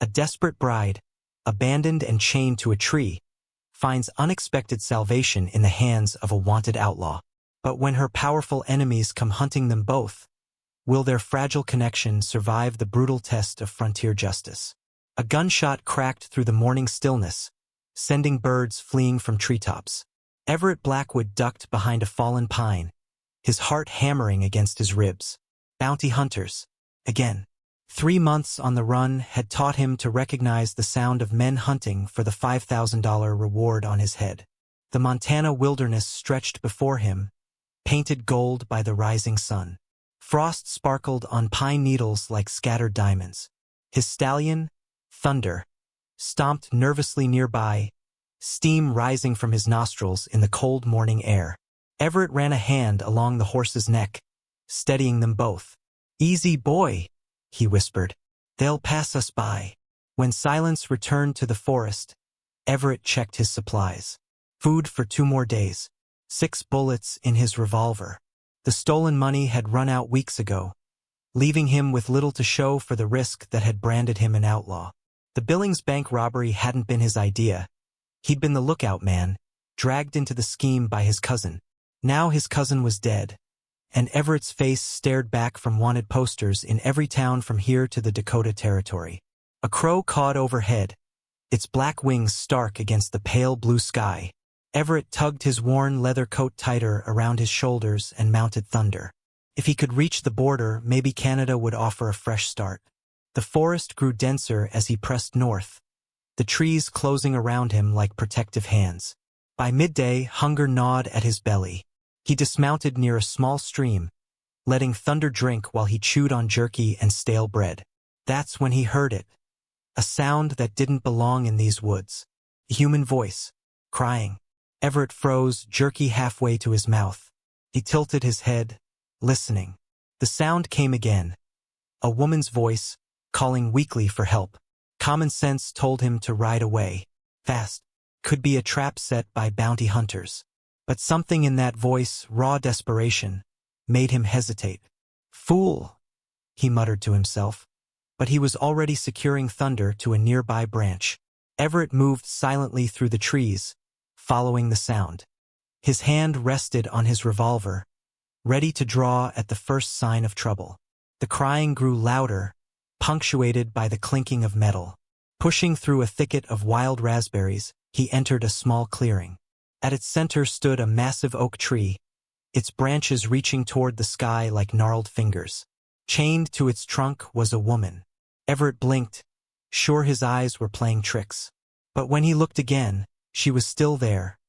A desperate bride, abandoned and chained to a tree, finds unexpected salvation in the hands of a wanted outlaw. But when her powerful enemies come hunting them both, will their fragile connection survive the brutal test of frontier justice? A gunshot cracked through the morning stillness, sending birds fleeing from treetops. Everett Blackwood ducked behind a fallen pine, his heart hammering against his ribs. Bounty hunters. Again. 3 months on the run had taught him to recognize the sound of men hunting for the $5,000 reward on his head. The Montana wilderness stretched before him, painted gold by the rising sun. Frost sparkled on pine needles like scattered diamonds. His stallion, Thunder, stomped nervously nearby, steam rising from his nostrils in the cold morning air. Everett ran a hand along the horse's neck, steadying them both. "Easy, boy," he whispered. "They'll pass us by." When silence returned to the forest, Everett checked his supplies. Food for 2 more days. 6 bullets in his revolver. The stolen money had run out weeks ago, leaving him with little to show for the risk that had branded him an outlaw. The Billings bank robbery hadn't been his idea. He'd been the lookout man, dragged into the scheme by his cousin. Now his cousin was dead, and Everett's face stared back from wanted posters in every town from here to the Dakota Territory. A crow cawed overhead, its black wings stark against the pale blue sky. Everett tugged his worn leather coat tighter around his shoulders and mounted Thunder. If he could reach the border, maybe Canada would offer a fresh start. The forest grew denser as he pressed north, the trees closing around him like protective hands. By midday, hunger gnawed at his belly. He dismounted near a small stream, letting Thunder drink while he chewed on jerky and stale bread. That's when he heard it. A sound that didn't belong in these woods. A human voice, crying. Everett froze, jerky halfway to his mouth. He tilted his head, listening. The sound came again. A woman's voice, calling weakly for help. Common sense told him to ride away. Fast. Could be a trap set by bounty hunters. But something in that voice, raw desperation, made him hesitate. "Fool," he muttered to himself. But he was already securing Thunder to a nearby branch. Everett moved silently through the trees, following the sound. His hand rested on his revolver, ready to draw at the first sign of trouble. The crying grew louder, punctuated by the clinking of metal. Pushing through a thicket of wild raspberries, he entered a small clearing. At its center stood a massive oak tree, its branches reaching toward the sky like gnarled fingers. Chained to its trunk was a woman. Everett blinked, sure his eyes were playing tricks. But when he looked again, she was still there,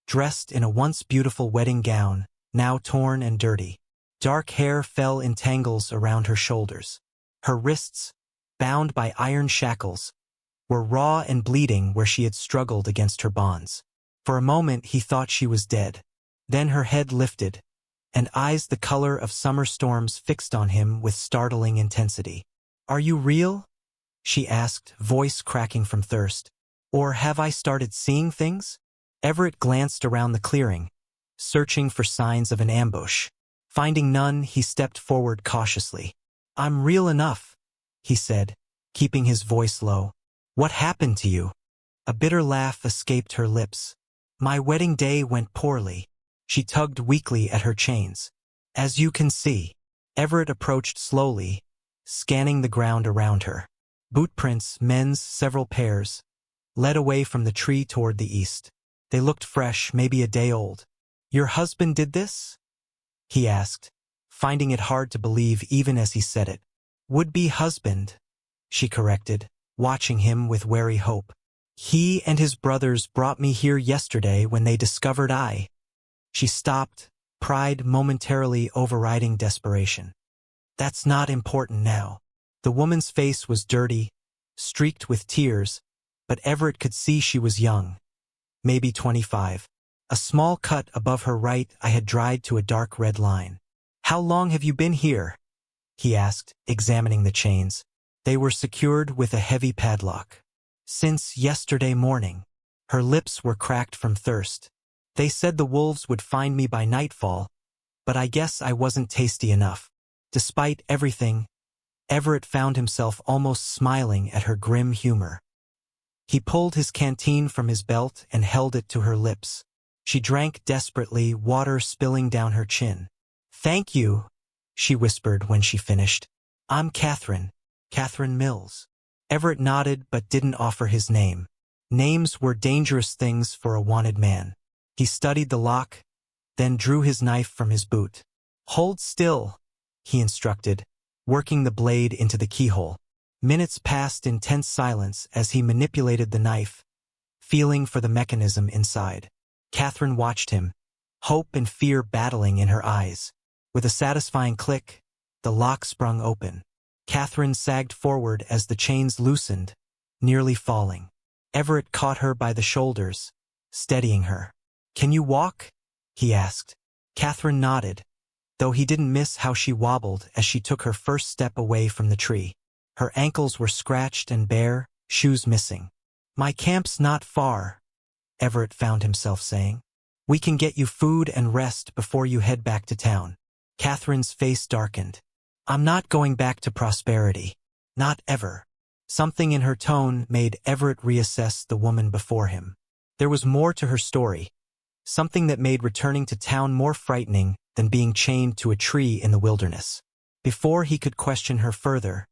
dressed in a once beautiful wedding gown, now torn and dirty. Dark hair fell in tangles around her shoulders. Her wrists, bound by iron shackles, were raw and bleeding where she had struggled against her bonds. For a moment he thought she was dead. Then her head lifted, and eyes the color of summer storms fixed on him with startling intensity. "Are you real?" she asked, voice cracking from thirst. "Or have I started seeing things?" Everett glanced around the clearing, searching for signs of an ambush. Finding none, he stepped forward cautiously. "I'm real enough," he said, keeping his voice low. "What happened to you?" A bitter laugh escaped her lips. "My wedding day went poorly." She tugged weakly at her chains. "As you can see." Everett approached slowly, scanning the ground around her. Bootprints, men's, several pairs, led away from the tree toward the east. They looked fresh, maybe a day old. "Your husband did this?" he asked, finding it hard to believe even as he said it. "Would-be husband," she corrected, watching him with wary hope. "He and his brothers brought me here yesterday when they discovered I—" She stopped, pride momentarily overriding desperation. "That's not important now." The woman's face was dirty, streaked with tears, but Everett could see she was young, maybe 25. A small cut above her right eye had dried to a dark red line. "How long have you been here?" he asked, examining the chains. They were secured with a heavy padlock. "Since yesterday morning." Her lips were cracked from thirst. "They said the wolves would find me by nightfall, but I guess I wasn't tasty enough." Despite everything, Everett found himself almost smiling at her grim humor. He pulled his canteen from his belt and held it to her lips. She drank desperately, water spilling down her chin. "Thank you," she whispered when she finished. "I'm Catherine Mills." Everett nodded but didn't offer his name. Names were dangerous things for a wanted man. He studied the lock, then drew his knife from his boot. "Hold still," he instructed, working the blade into the keyhole. Minutes passed in tense silence as he manipulated the knife, feeling for the mechanism inside. Catherine watched him, hope and fear battling in her eyes. With a satisfying click, the lock sprung open. Catherine sagged forward as the chains loosened, nearly falling. Everett caught her by the shoulders, steadying her. "Can you walk?" he asked. Catherine nodded, though he didn't miss how she wobbled as she took her first step away from the tree. Her ankles were scratched and bare, shoes missing. "My camp's not far," Everett found himself saying. "We can get you food and rest before you head back to town." Catherine's face darkened. "I'm not going back to prosperity. Not ever." Something in her tone made Everett reassess the woman before him. There was more to her story, something that made returning to town more frightening than being chained to a tree in the wilderness. Before he could question her further,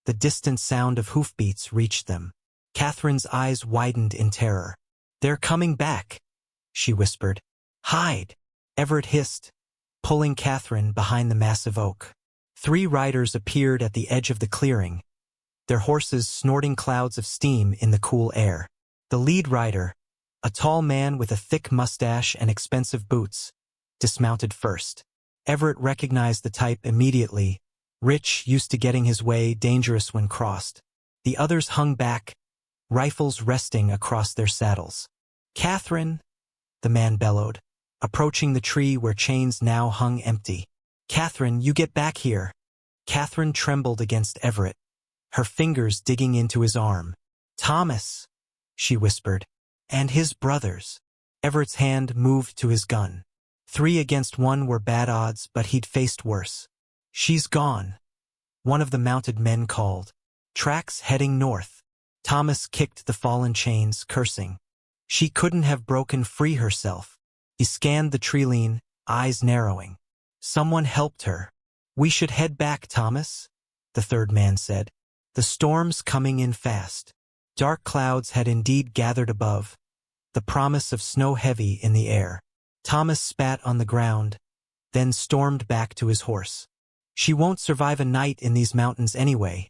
the distant sound of hoofbeats reached them. Catherine's eyes widened in terror. "They're coming back," she whispered. "Hide," Everett hissed, pulling Catherine behind the massive oak. 3 riders appeared at the edge of the clearing, their horses snorting clouds of steam in the cool air. The lead rider, a tall man with a thick mustache and expensive boots, dismounted first. Everett recognized the type immediately, rich, used to getting his way, dangerous when crossed. The others hung back, rifles resting across their saddles. "Catherine," the man bellowed, approaching the tree where chains now hung empty. "Catherine, you get back here." Catherine trembled against Everett, her fingers digging into his arm. "Thomas," she whispered, "and his brothers." Everett's hand moved to his gun. 3 against 1 were bad odds, but he'd faced worse. "She's gone," one of the mounted men called. "Tracks heading north." Thomas kicked the fallen chains, cursing. She couldn't have broken free herself. He scanned the tree-line, eyes narrowing. "Someone helped her." "We should head back, Thomas," the third man said. "The storm's coming in fast." Dark clouds had indeed gathered above, the promise of snow heavy in the air. Thomas spat on the ground, then stormed back to his horse. "She won't survive a night in these mountains anyway,"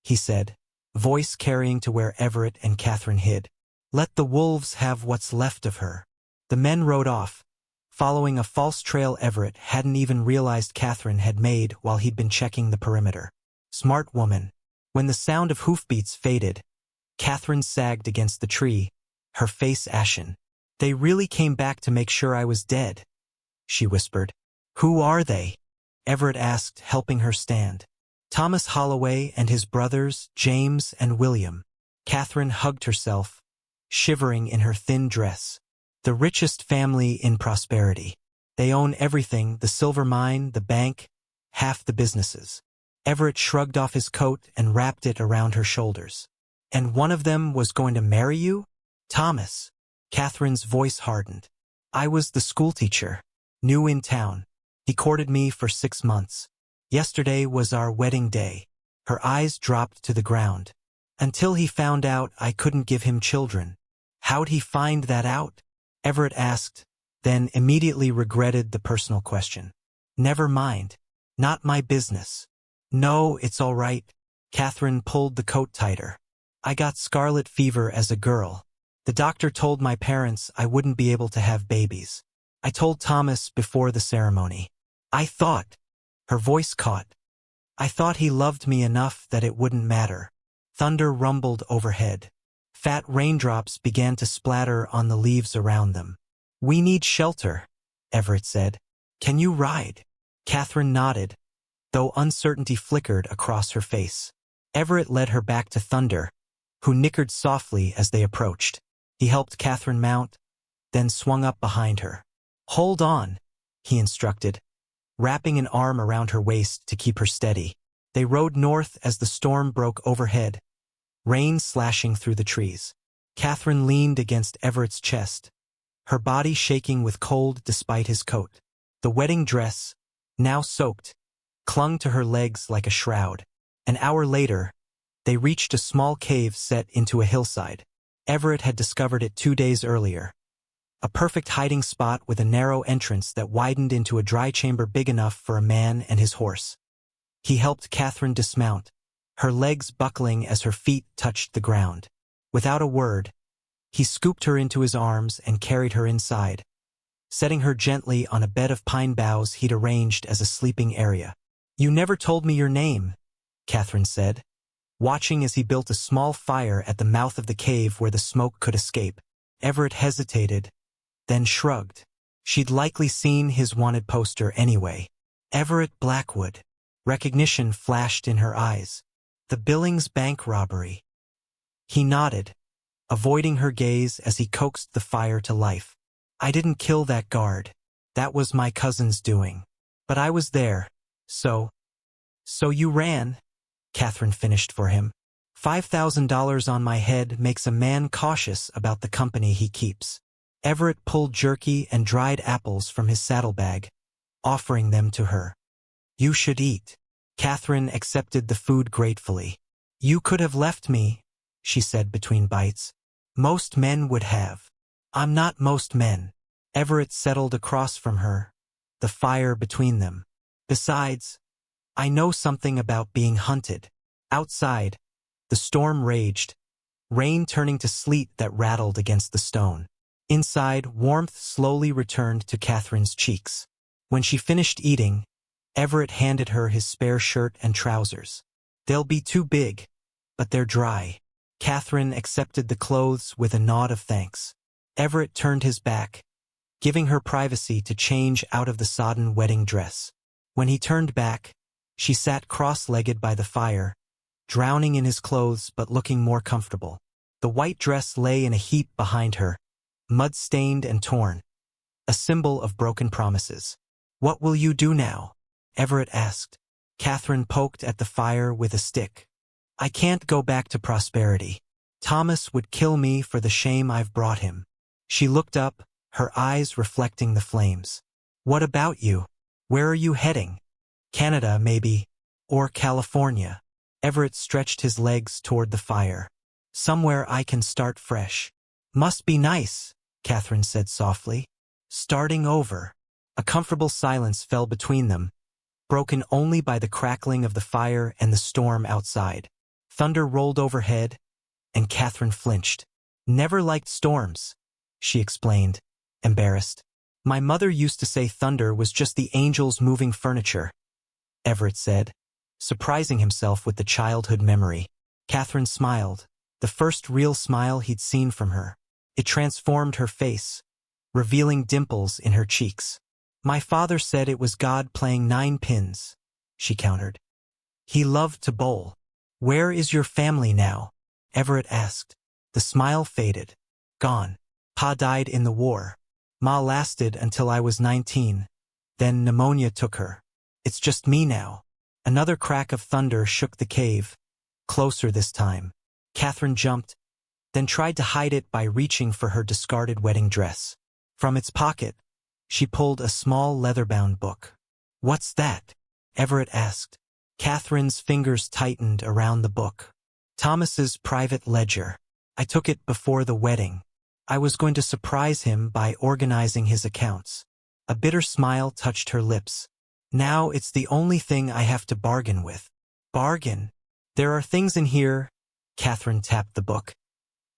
he said, voice carrying to where Everett and Catherine hid. "Let the wolves have what's left of her." The men rode off, following a false trail Everett hadn't even realized Catherine had made while he'd been checking the perimeter. Smart woman. When the sound of hoofbeats faded, Catherine sagged against the tree, her face ashen. "They really came back to make sure I was dead," she whispered. "Who are they?" Everett asked, helping her stand. "Thomas Holloway and his brothers, James and William." Catherine hugged herself, shivering in her thin dress. "The richest family in prosperity. They own everything, the silver mine, the bank, half the businesses." Everett shrugged off his coat and wrapped it around her shoulders. "And one of them was going to marry you?" "Thomas." Catherine's voice hardened. "I was the schoolteacher, new in town. He courted me for 6 months. Yesterday was our wedding day." Her eyes dropped to the ground. "Until he found out I couldn't give him children." "How'd he find that out?" Everett asked, then immediately regretted the personal question. "Never mind. Not my business." "No, it's all right." Catherine pulled the coat tighter. "I got scarlet fever as a girl. The doctor told my parents I wouldn't be able to have babies. I told Thomas before the ceremony. I thought," her voice caught, "I thought he loved me enough that it wouldn't matter." Thunder rumbled overhead. Fat raindrops began to splatter on the leaves around them. "We need shelter," Everett said. "Can you ride?" Catherine nodded, though uncertainty flickered across her face. Everett led her back to Thunder, who nickered softly as they approached. He helped Catherine mount, then swung up behind her. "Hold on," he instructed, wrapping an arm around her waist to keep her steady. They rode north as the storm broke overhead, rain slashing through the trees. Catherine leaned against Everett's chest, her body shaking with cold despite his coat. The wedding dress, now soaked, clung to her legs like a shroud. An hour later, they reached a small cave set into a hillside. Everett had discovered it 2 days earlier. A perfect hiding spot with a narrow entrance that widened into a dry chamber big enough for a man and his horse. He helped Catherine dismount, her legs buckling as her feet touched the ground. Without a word, he scooped her into his arms and carried her inside, setting her gently on a bed of pine boughs he'd arranged as a sleeping area. "You never told me your name," Catherine said, watching as he built a small fire at the mouth of the cave where the smoke could escape. Everett hesitated, then shrugged. She'd likely seen his wanted poster anyway. Everett Blackwood. Recognition flashed in her eyes. The Billings bank robbery. He nodded, avoiding her gaze as he coaxed the fire to life. "I didn't kill that guard. That was my cousin's doing. But I was there. So you ran," Catherine finished for him. $5,000 on my head makes a man cautious about the company he keeps." Everett pulled jerky and dried apples from his saddlebag, offering them to her. "You should eat." Catherine accepted the food gratefully. "You could have left me," she said between bites. "Most men would have." "I'm not most men." Everett settled across from her, the fire between them. "Besides, I know something about being hunted." Outside, the storm raged, rain turning to sleet that rattled against the stone. Inside, warmth slowly returned to Catherine's cheeks. When she finished eating, Everett handed her his spare shirt and trousers. "They'll be too big, but they're dry." Catherine accepted the clothes with a nod of thanks. Everett turned his back, giving her privacy to change out of the sodden wedding dress. When he turned back, she sat cross-legged by the fire, drowning in his clothes but looking more comfortable. The white dress lay in a heap behind her, mud-stained and torn, a symbol of broken promises. "What will you do now?" Everett asked. Catherine poked at the fire with a stick. "I can't go back to prosperity. Thomas would kill me for the shame I've brought him." She looked up, her eyes reflecting the flames. "What about you? Where are you heading? Canada, maybe, or California?" Everett stretched his legs toward the fire. "Somewhere I can start fresh." "Must be nice," Catherine said softly. "Starting over." A comfortable silence fell between them, broken only by the crackling of the fire and the storm outside. Thunder rolled overhead, and Catherine flinched. "Never liked storms," she explained, embarrassed. "My mother used to say thunder was just the angels moving furniture," Everett said, surprising himself with the childhood memory. Catherine smiled, the first real smile he'd seen from her. It transformed her face, revealing dimples in her cheeks. "My father said it was God playing 9 pins, she countered. "He loved to bowl." "Where is your family now?" Everett asked. The smile faded. "Gone. Pa died in the war. Ma lasted until I was 19. Then pneumonia took her. It's just me now." Another crack of thunder shook the cave, closer this time. Catherine jumped, then tried to hide it by reaching for her discarded wedding dress. From its pocket, she pulled a small leather-bound book. "What's that?" Everett asked. Catherine's fingers tightened around the book. "Thomas's private ledger. I took it before the wedding. I was going to surprise him by organizing his accounts." A bitter smile touched her lips. "Now it's the only thing I have to bargain with." "Bargain?" "There are things in here," Catherine tapped the book,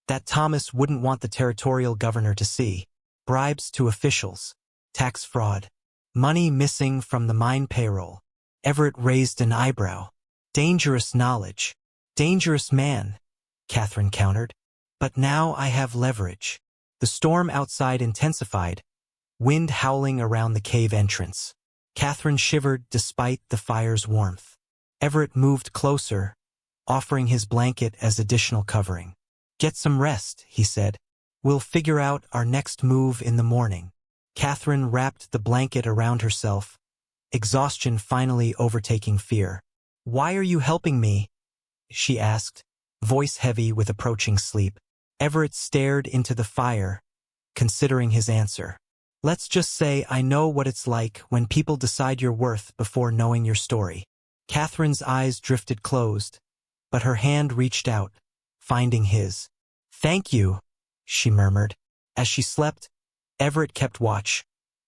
"that Thomas wouldn't want the territorial governor to see. Bribes to officials, tax fraud, money missing from the mine payroll." Everett raised an eyebrow. "Dangerous knowledge." "Dangerous man," Catherine countered. "But now I have leverage." The storm outside intensified, wind howling around the cave entrance. Catherine shivered despite the fire's warmth. Everett moved closer, offering his blanket as additional covering. "Get some rest," he said. "We'll figure out our next move in the morning." Catherine wrapped the blanket around herself, exhaustion finally overtaking fear. "Why are you helping me?" she asked, voice heavy with approaching sleep. Everett stared into the fire, considering his answer. "Let's just say I know what it's like when people decide your worth before knowing your story." Catherine's eyes drifted closed, but her hand reached out, finding his. "Thank you," she murmured. As she slept, Everett kept watch,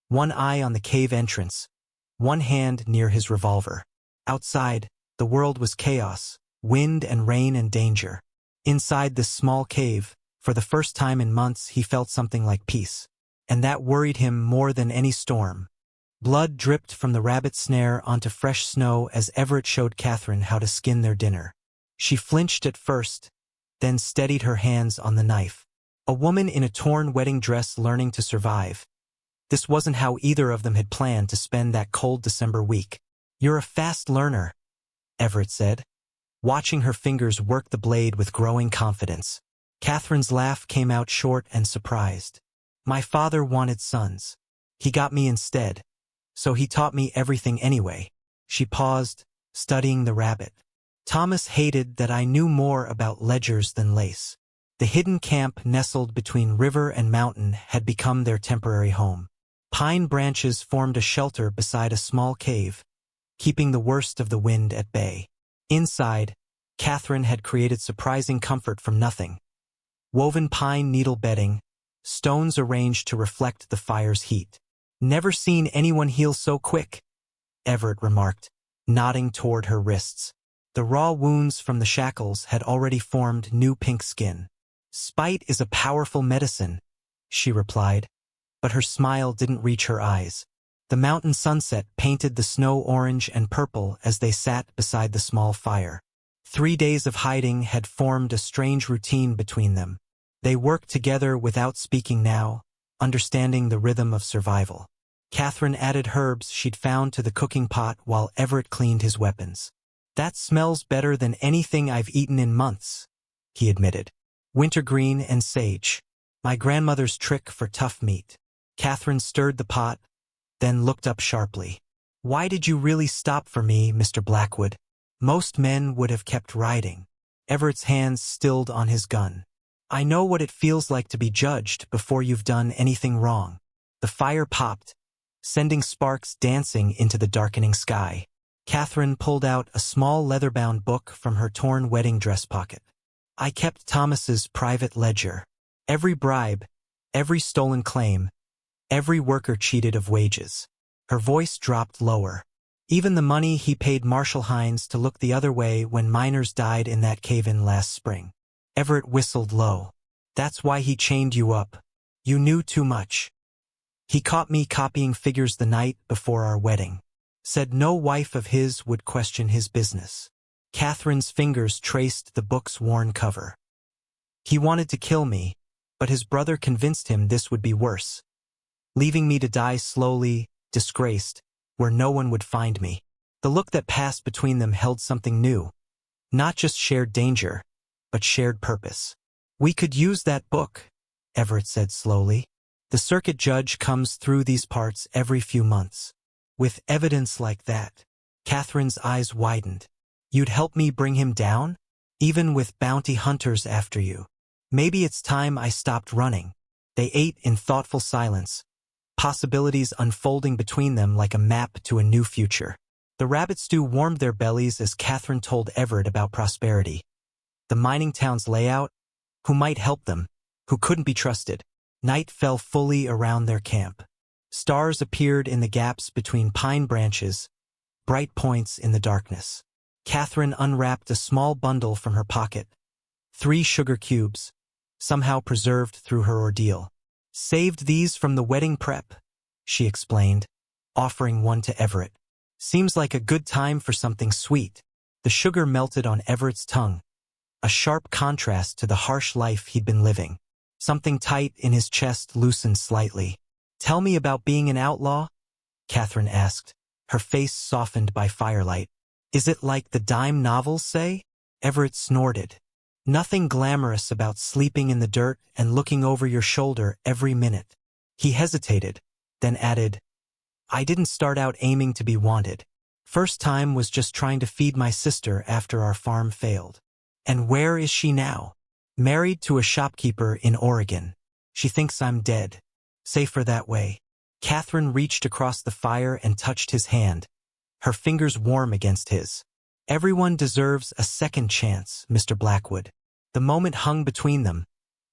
one eye on the cave entrance, one hand near his revolver. Outside, the world was chaos, wind and rain and danger. Inside this small cave, for the first time in months, he felt something like peace. And that worried him more than any storm. Blood dripped from the rabbit snare onto fresh snow as Everett showed Catherine how to skin their dinner. She flinched at first, then steadied her hands on the knife. A woman in a torn wedding dress learning to survive. This wasn't how either of them had planned to spend that cold December week. "You're a fast learner," Everett said, watching her fingers work the blade with growing confidence. Catherine's laugh came out short and surprised. "My father wanted sons. He got me instead, so he taught me everything anyway." She paused, studying the rabbit. "Thomas hated that I knew more about ledgers than lace." The hidden camp nestled between river and mountain had become their temporary home. Pine branches formed a shelter beside a small cave, keeping the worst of the wind at bay. Inside, Catherine had created surprising comfort from nothing. Woven pine needle bedding, stones arranged to reflect the fire's heat. "Never seen anyone heal so quick," Everett remarked, nodding toward her wrists. The raw wounds from the shackles had already formed new pink skin. "Spite is a powerful medicine," she replied, but her smile didn't reach her eyes. The mountain sunset painted the snow orange and purple as they sat beside the small fire. 3 days of hiding had formed a strange routine between them. They worked together without speaking now, understanding the rhythm of survival. Catherine added herbs she'd found to the cooking pot while Everett cleaned his weapons. "That smells better than anything I've eaten in months," he admitted. "Wintergreen and sage. My grandmother's trick for tough meat." Catherine stirred the pot, then looked up sharply. "Why did you really stop for me, Mr. Blackwood? Most men would have kept riding." Everett's hands stilled on his gun. "I know what it feels like to be judged before you've done anything wrong." The fire popped, sending sparks dancing into the darkening sky. Catherine pulled out a small leather-bound book from her torn wedding dress pocket. "I kept Thomas's private ledger. Every bribe, every stolen claim, every worker cheated of wages." Her voice dropped lower. "Even the money he paid Marshall Hines to look the other way when miners died in that cave-in last spring." Everett whistled low. "That's why he chained you up. You knew too much. He caught me copying figures the night before our wedding. Said no wife of his would question his business." Catherine's fingers traced the book's worn cover. "He wanted to kill me, but his brother convinced him this would be worse. Leaving me to die slowly, disgraced, where no one would find me." The look that passed between them held something new. Not just shared danger, but shared purpose. "We could use that book," Everett said slowly. "The circuit judge comes through these parts every few months. With evidence like that." Catherine's eyes widened. "You'd help me bring him down? Even with bounty hunters after you?" "Maybe it's time I stopped running." They ate in thoughtful silence, possibilities unfolding between them like a map to a new future. The rabbit stew warmed their bellies as Catherine told Everett about prosperity. The mining town's layout, who might help them, who couldn't be trusted. Night fell fully around their camp. Stars appeared in the gaps between pine branches, bright points in the darkness. Catherine unwrapped a small bundle from her pocket. 3 sugar cubes, somehow preserved through her ordeal. "Saved these from the wedding prep," she explained, offering one to Everett. "Seems like a good time for something sweet." The sugar melted on Everett's tongue, a sharp contrast to the harsh life he'd been living. Something tight in his chest loosened slightly. "Tell me about being an outlaw?" Catherine asked, her face softened by firelight. "Is it like the dime novels say?" Everett snorted. "Nothing glamorous about sleeping in the dirt and looking over your shoulder every minute." He hesitated, then added, "I didn't start out aiming to be wanted. first time was just trying to feed my sister after our farm failed. And where is she now? Married to a shopkeeper in Oregon. She thinks I'm dead. Safer that way. Catherine reached across the fire and touched his hand, her fingers warm against his. Everyone deserves a second chance, Mr. Blackwood. The moment hung between them,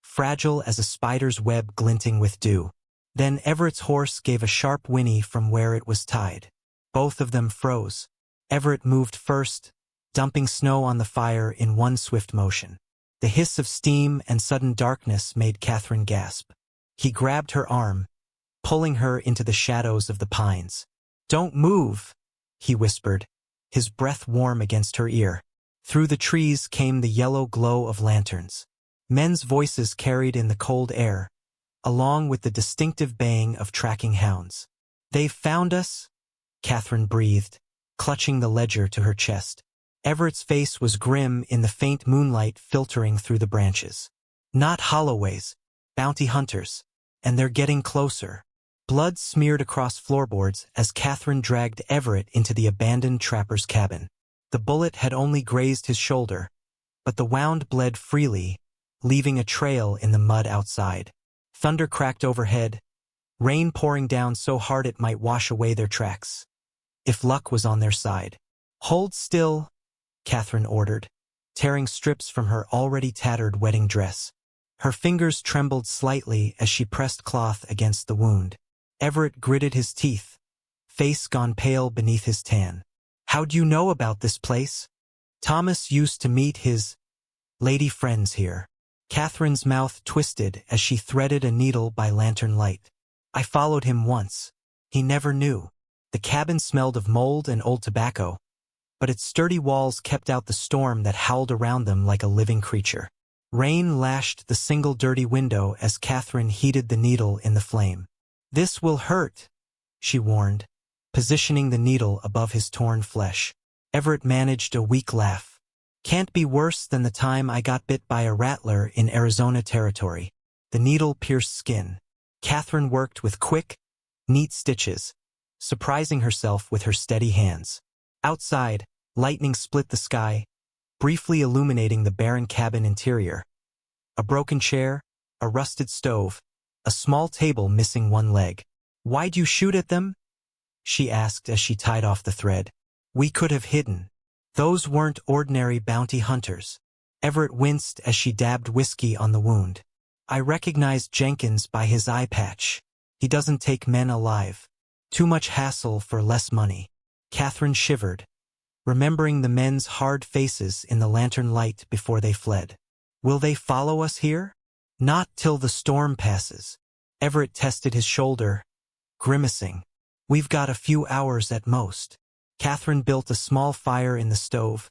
fragile as a spider's web glinting with dew. Then Everett's horse gave a sharp whinny from where it was tied. Both of them froze. Everett moved first, dumping snow on the fire in one swift motion. The hiss of steam and sudden darkness made Catherine gasp. He grabbed her arm, pulling her into the shadows of the pines. "Don't move," he whispered, his breath warm against her ear. Through the trees came the yellow glow of lanterns. Men's voices carried in the cold air, along with the distinctive baying of tracking hounds. "They've found us," Catherine breathed, clutching the ledger to her chest. Everett's face was grim in the faint moonlight filtering through the branches. "Not Holloways, bounty hunters, and they're getting closer." Blood smeared across floorboards as Catherine dragged Everett into the abandoned trapper's cabin. The bullet had only grazed his shoulder, but the wound bled freely, leaving a trail in the mud outside. Thunder cracked overhead, rain pouring down so hard it might wash away their tracks. If luck was on their side. "Hold still," Catherine ordered, tearing strips from her already tattered wedding dress. Her fingers trembled slightly as she pressed cloth against the wound. Everett gritted his teeth, face gone pale beneath his tan. "How'd you know about this place?" "Thomas used to meet his lady friends here." Catherine's mouth twisted as she threaded a needle by lantern light. "I followed him once. He never knew." The cabin smelled of mold and old tobacco, but its sturdy walls kept out the storm that howled around them like a living creature. Rain lashed the single dirty window as Catherine heated the needle in the flame. "This will hurt," she warned, positioning the needle above his torn flesh. Everett managed a weak laugh. "Can't be worse than the time I got bit by a rattler in Arizona territory." The needle pierced skin. Catherine worked with quick, neat stitches, surprising herself with her steady hands. Outside, lightning split the sky, briefly illuminating the barren cabin interior. A broken chair, a rusted stove, a small table missing one leg. "Why'd you shoot at them?" she asked as she tied off the thread. "We could have hidden. Those weren't ordinary bounty hunters." Everett winced as she dabbed whiskey on the wound. "I recognized Jenkins by his eye patch. He doesn't take men alive. Too much hassle for less money." Catherine shivered, remembering the men's hard faces in the lantern light before they fled. "Will they follow us here?" "Not till the storm passes." Everett tested his shoulder, grimacing. "We've got a few hours at most." Catherine built a small fire in the stove,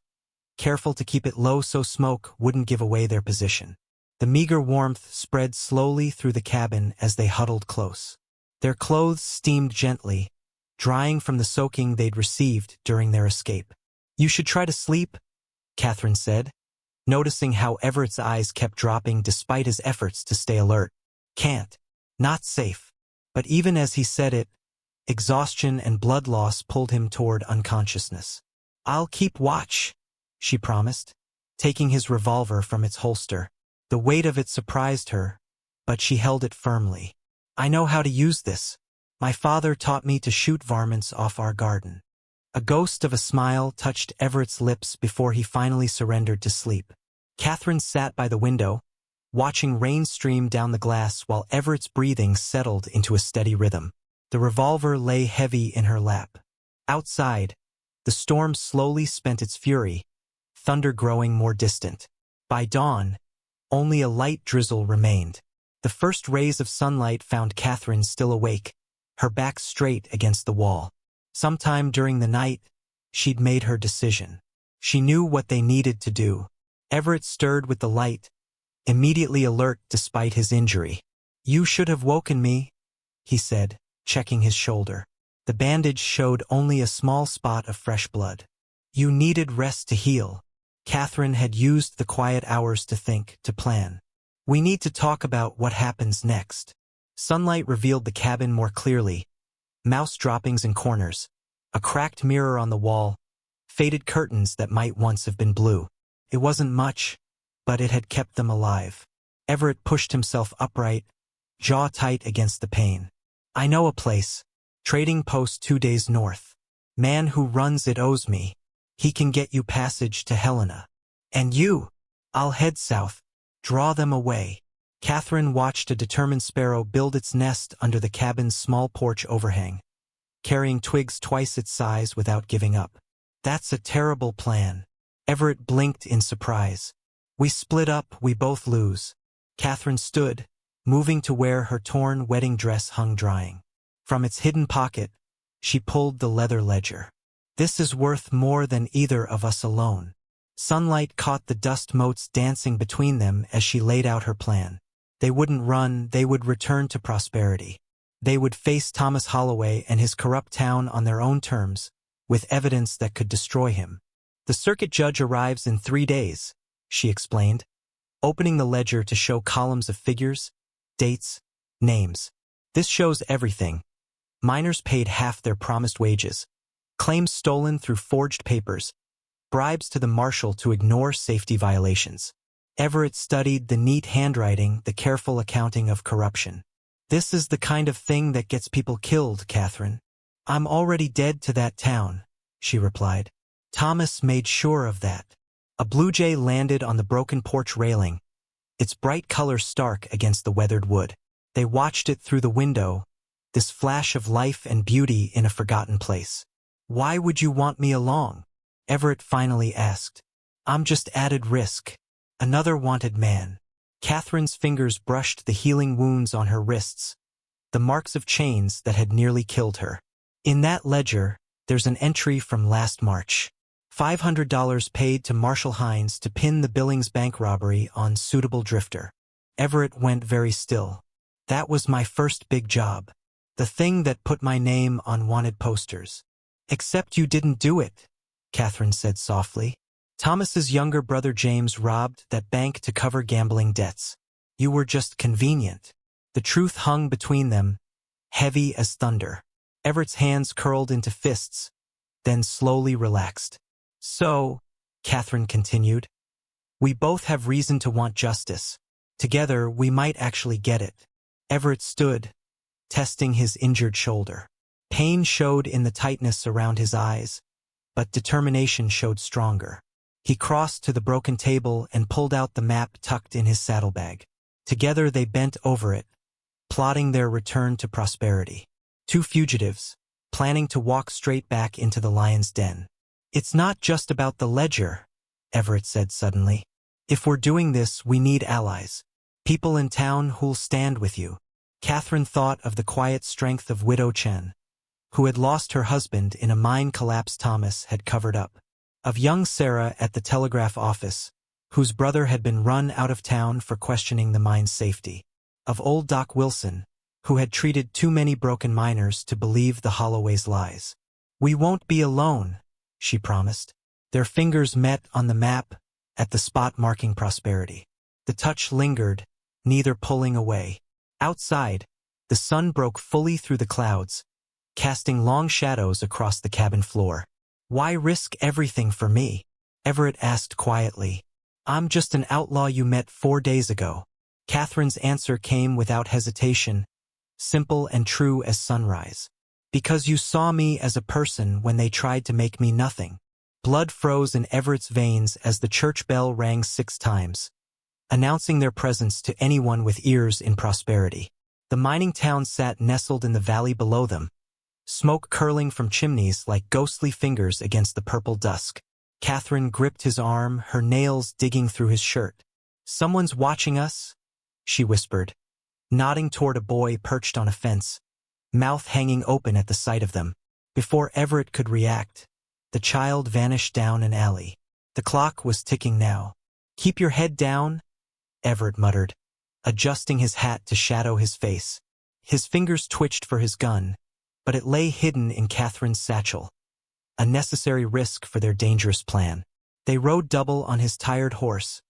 careful to keep it low so smoke wouldn't give away their position. The meager warmth spread slowly through the cabin as they huddled close. Their clothes steamed gently, drying from the soaking they'd received during their escape. "You should try to sleep," Catherine said, noticing how Everett's eyes kept dropping despite his efforts to stay alert. "Can't. Not safe." But even as he said it, exhaustion and blood loss pulled him toward unconsciousness. "I'll keep watch," she promised, taking his revolver from its holster. The weight of it surprised her, but she held it firmly. "I know how to use this. My father taught me to shoot varmints off our garden." A ghost of a smile touched Everett's lips before he finally surrendered to sleep. Catherine sat by the window, watching rain stream down the glass while Everett's breathing settled into a steady rhythm. The revolver lay heavy in her lap. Outside, the storm slowly spent its fury, thunder growing more distant. By dawn, only a light drizzle remained. The first rays of sunlight found Catherine still awake, her back straight against the wall. Sometime during the night, she'd made her decision. She knew what they needed to do. Everett stirred with the light, immediately alert despite his injury. "You should have woken me," he said, checking his shoulder. The bandage showed only a small spot of fresh blood. "You needed rest to heal." Catherine had used the quiet hours to think, to plan. "We need to talk about what happens next." Sunlight revealed the cabin more clearly, mouse droppings in corners, A cracked mirror on the wall, faded curtains that might once have been blue. It wasn't much, but it had kept them alive. Everett pushed himself upright, jaw tight against the pain. I know a place. Trading post 2 days north. Man who runs it owes me. He can get you passage to Helena. And you? I'll head south. Draw them away. Catherine watched a determined sparrow build its nest under the cabin's small porch overhang, carrying twigs twice its size without giving up. That's a terrible plan. Everett blinked in surprise. We split up, we both lose. Catherine stood, moving to where her torn wedding dress hung drying. From its hidden pocket, she pulled the leather ledger. This is worth more than either of us alone. Sunlight caught the dust motes dancing between them as she laid out her plan. They wouldn't run, they would return to prosperity. They would face Thomas Holloway and his corrupt town on their own terms, with evidence that could destroy him. The circuit judge arrives in 3 days, she explained, opening the ledger to show columns of figures, dates, names. This shows everything. Miners paid half their promised wages, claims stolen through forged papers, bribes to the marshal to ignore safety violations. Everett studied the neat handwriting, the careful accounting of corruption. This is the kind of thing that gets people killed, Catherine. I'm already dead to that town, she replied. Thomas made sure of that. A blue jay landed on the broken porch railing, its bright color stark against the weathered wood. They watched it through the window, this flash of life and beauty in a forgotten place. Why would you want me along? Everett finally asked. I'm just added risk. Another wanted man. Catherine's fingers brushed the healing wounds on her wrists, the marks of chains that had nearly killed her. In that ledger, there's an entry from last March. $500 paid to Marshall Hines to pin the Billings bank robbery on suitable drifter. Everett went very still. That was my first big job. The thing that put my name on wanted posters. Except you didn't do it, Catherine said softly. Thomas's younger brother James robbed that bank to cover gambling debts. You were just convenient. The truth hung between them, heavy as thunder. Everett's hands curled into fists, then slowly relaxed. So, Catherine continued, we both have reason to want justice. Together, we might actually get it. Everett stood, testing his injured shoulder. Pain showed in the tightness around his eyes, but determination showed stronger. He crossed to the broken table and pulled out the map tucked in his saddlebag. Together they bent over it, plotting their return to prosperity. Two fugitives, planning to walk straight back into the lion's den. It's not just about the ledger, Everett said suddenly. If we're doing this, we need allies. People in town who'll stand with you. Catherine thought of the quiet strength of Widow Chen, who had lost her husband in a mine collapse Thomas had covered up. Of young Sarah at the telegraph office, whose brother had been run out of town for questioning the mine's safety. Of old Doc Wilson, who had treated too many broken miners to believe the Holloway's lies. We won't be alone, she promised. Their fingers met on the map, at the spot marking prosperity. The touch lingered, neither pulling away. Outside, the sun broke fully through the clouds, casting long shadows across the cabin floor. Why risk everything for me? Everett asked quietly. I'm just an outlaw you met 4 days ago. Catherine's answer came without hesitation, simple and true as sunrise. Because you saw me as a person when they tried to make me nothing. Blood froze in Everett's veins as the church bell rang 6 times, announcing their presence to anyone with ears in prosperity. The mining town sat nestled in the valley below them, smoke curling from chimneys like ghostly fingers against the purple dusk. Catherine gripped his arm, her nails digging through his shirt. Someone's watching us, she whispered, nodding toward a boy perched on a fence, mouth hanging open at the sight of them. Before Everett could react, the child vanished down an alley. The clock was ticking now. Keep your head down, Everett muttered, adjusting his hat to shadow his face. His fingers twitched for his gun, but it lay hidden in Catherine's satchel, a necessary risk for their dangerous plan. They rode double on his tired horse,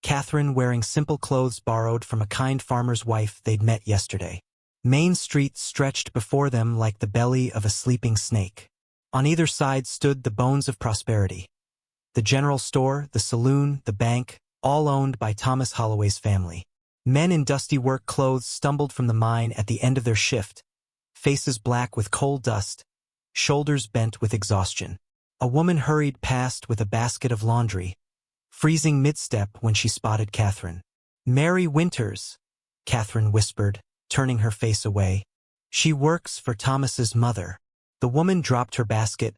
Catherine wearing simple clothes borrowed from a kind farmer's wife they'd met yesterday. Main Street stretched before them like the belly of a sleeping snake. On either side stood the bones of prosperity. The general store, the saloon, the bank, all owned by Thomas Holloway's family. Men in dusty work clothes stumbled from the mine at the end of their shift, faces black with coal dust, shoulders bent with exhaustion. A woman hurried past with a basket of laundry, freezing mid-step when she spotted Catherine. "Mary Winters," Catherine whispered, turning her face away. "She works for Thomas's mother." The woman dropped her basket,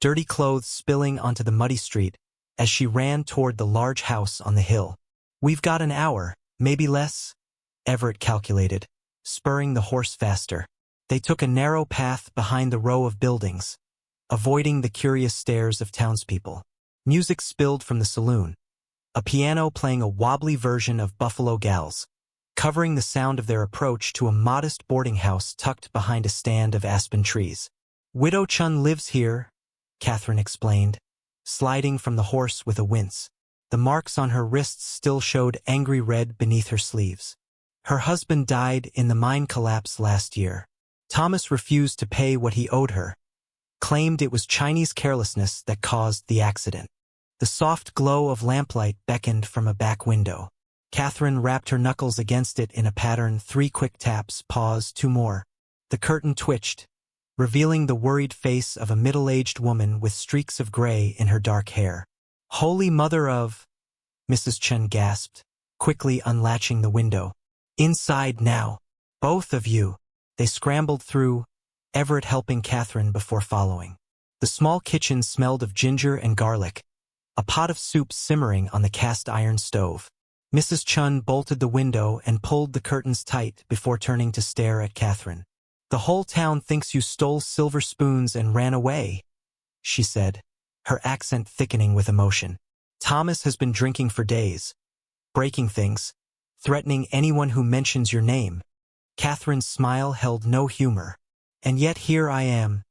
dirty clothes spilling onto the muddy street, as she ran toward the large house on the hill. "We've got an hour, maybe less," Everett calculated, spurring the horse faster. They took a narrow path behind the row of buildings, avoiding the curious stares of townspeople. Music spilled from the saloon, a piano playing a wobbly version of Buffalo Gals, covering the sound of their approach to a modest boarding house tucked behind a stand of aspen trees. "Widow Chun lives here," Catherine explained, sliding from the horse with a wince. The marks on her wrists still showed angry red beneath her sleeves. "Her husband died in the mine collapse last year. Thomas refused to pay what he owed her, claimed it was Chinese carelessness that caused the accident." The soft glow of lamplight beckoned from a back window. Catherine rapped her knuckles against it in a pattern, 3 quick taps, pause, 2 more. The curtain twitched, revealing the worried face of a middle-aged woman with streaks of gray in her dark hair. "Holy Mother of—" Mrs. Chen gasped, quickly unlatching the window. "Inside now. Both of you." They scrambled through, Everett helping Catherine before following. The small kitchen smelled of ginger and garlic, a pot of soup simmering on the cast-iron stove. Mrs. Chun bolted the window and pulled the curtains tight before turning to stare at Catherine. "The whole town thinks you stole silver spoons and ran away," she said, her accent thickening with emotion. "Thomas has been drinking for days, breaking things, threatening anyone who mentions your name." Catherine's smile held no humor. "And yet here I am,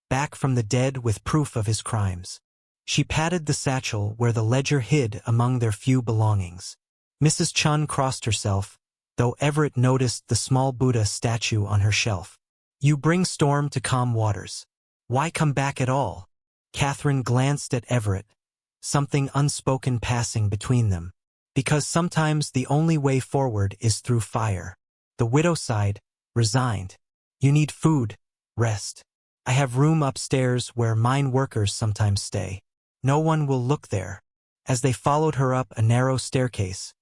back from the dead with proof of his crimes." She patted the satchel where the ledger hid among their few belongings. Mrs. Chun crossed herself, though Everett noticed the small Buddha statue on her shelf. "You bring storm to calm waters. Why come back at all?" Catherine glanced at Everett, something unspoken passing between them. "Because sometimes the only way forward is through fire." The widow sighed, resigned. "You need food, rest. I have room upstairs where mine workers sometimes stay. No one will look there." As they followed her up a narrow staircase,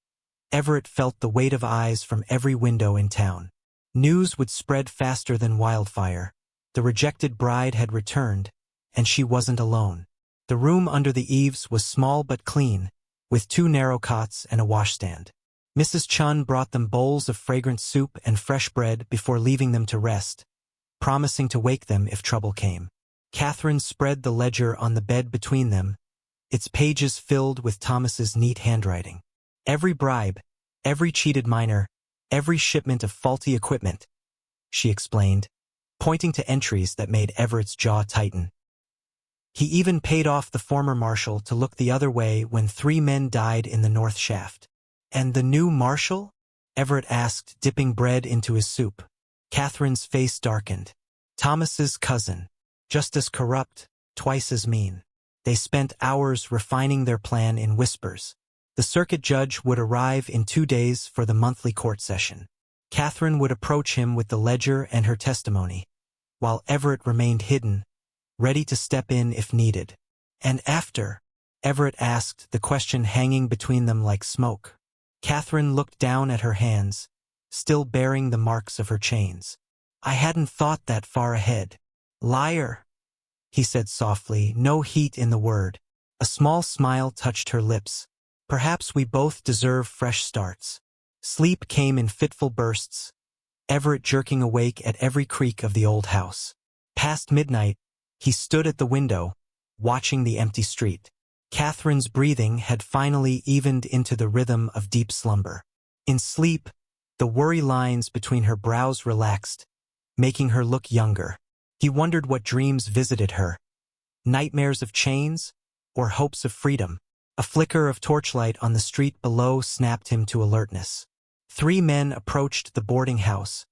Everett felt the weight of eyes from every window in town. News would spread faster than wildfire. The rejected bride had returned, and she wasn't alone. The room under the eaves was small but clean, with 2 narrow cots and a washstand. Mrs. Chun brought them bowls of fragrant soup and fresh bread before leaving them to rest, promising to wake them if trouble came. Catherine spread the ledger on the bed between them, its pages filled with Thomas's neat handwriting. "Every bribe, every cheated miner, every shipment of faulty equipment," she explained, pointing to entries that made Everett's jaw tighten. "He even paid off the former marshal to look the other way when 3 men died in the North Shaft." "And the new marshal?" Everett asked, dipping bread into his soup. Catherine's face darkened. "Thomas's cousin. Just as corrupt, twice as mean." They spent hours refining their plan in whispers. The circuit judge would arrive in 2 days for the monthly court session. Catherine would approach him with the ledger and her testimony, while Everett remained hidden, ready to step in if needed. "And after?" Everett asked, the question hanging between them like smoke. Catherine looked down at her hands, still bearing the marks of her chains. "I hadn't thought that far ahead." "Liar," he said softly, no heat in the word. A small smile touched her lips. "Perhaps we both deserve fresh starts." Sleep came in fitful bursts, Everett jerking awake at every creak of the old house. Past midnight, he stood at the window, watching the empty street. Catherine's breathing had finally evened into the rhythm of deep slumber. In sleep, the worry lines between her brows relaxed, making her look younger. He wondered what dreams visited her. Nightmares of chains, or hopes of freedom? A flicker of torchlight on the street below snapped him to alertness. 3 men approached the boarding house,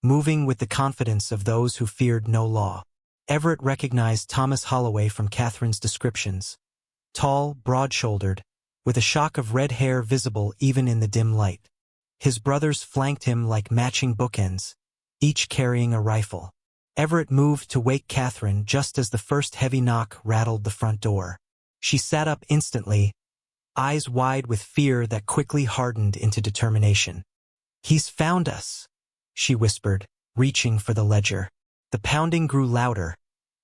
moving with the confidence of those who feared no law. Everett recognized Thomas Holloway from Catherine's descriptions. Tall, broad-shouldered, with a shock of red hair visible even in the dim light. His brothers flanked him like matching bookends, each carrying a rifle. Everett moved to wake Catherine just as the first heavy knock rattled the front door. She sat up instantly, eyes wide with fear that quickly hardened into determination. "He's found us," she whispered, reaching for the ledger. The pounding grew louder,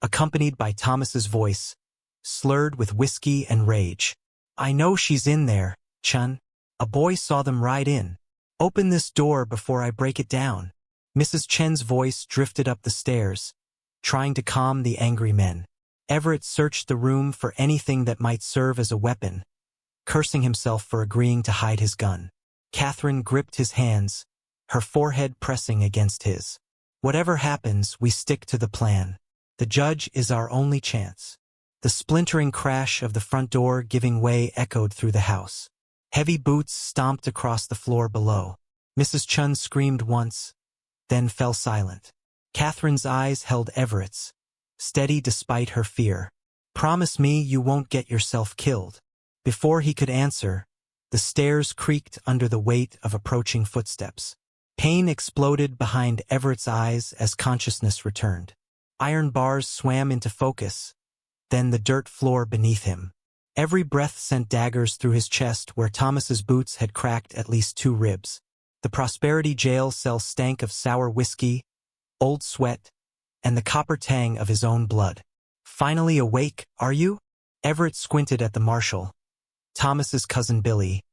accompanied by Thomas's voice, slurred with whiskey and rage. "I know she's in there, Chun. A boy saw them ride in. Open this door before I break it down." Mrs. Chen's voice drifted up the stairs, trying to calm the angry men. Everett searched the room for anything that might serve as a weapon, cursing himself for agreeing to hide his gun. Catherine gripped his hands, her forehead pressing against his. "Whatever happens, we stick to the plan. The judge is our only chance." The splintering crash of the front door giving way echoed through the house. Heavy boots stomped across the floor below. Mrs. Chun screamed once, then fell silent. Catherine's eyes held Everett's, steady despite her fear. "Promise me you won't get yourself killed." Before he could answer, the stairs creaked under the weight of approaching footsteps. Pain exploded behind Everett's eyes as consciousness returned. Iron bars swam into focus, then the dirt floor beneath him. Every breath sent daggers through his chest where Thomas's boots had cracked at least 2 ribs. The Prosperity jail cell stank of sour whiskey, old sweat, and the copper tang of his own blood. "Finally awake, are you?" Everett squinted at the marshal, Thomas's cousin Billy,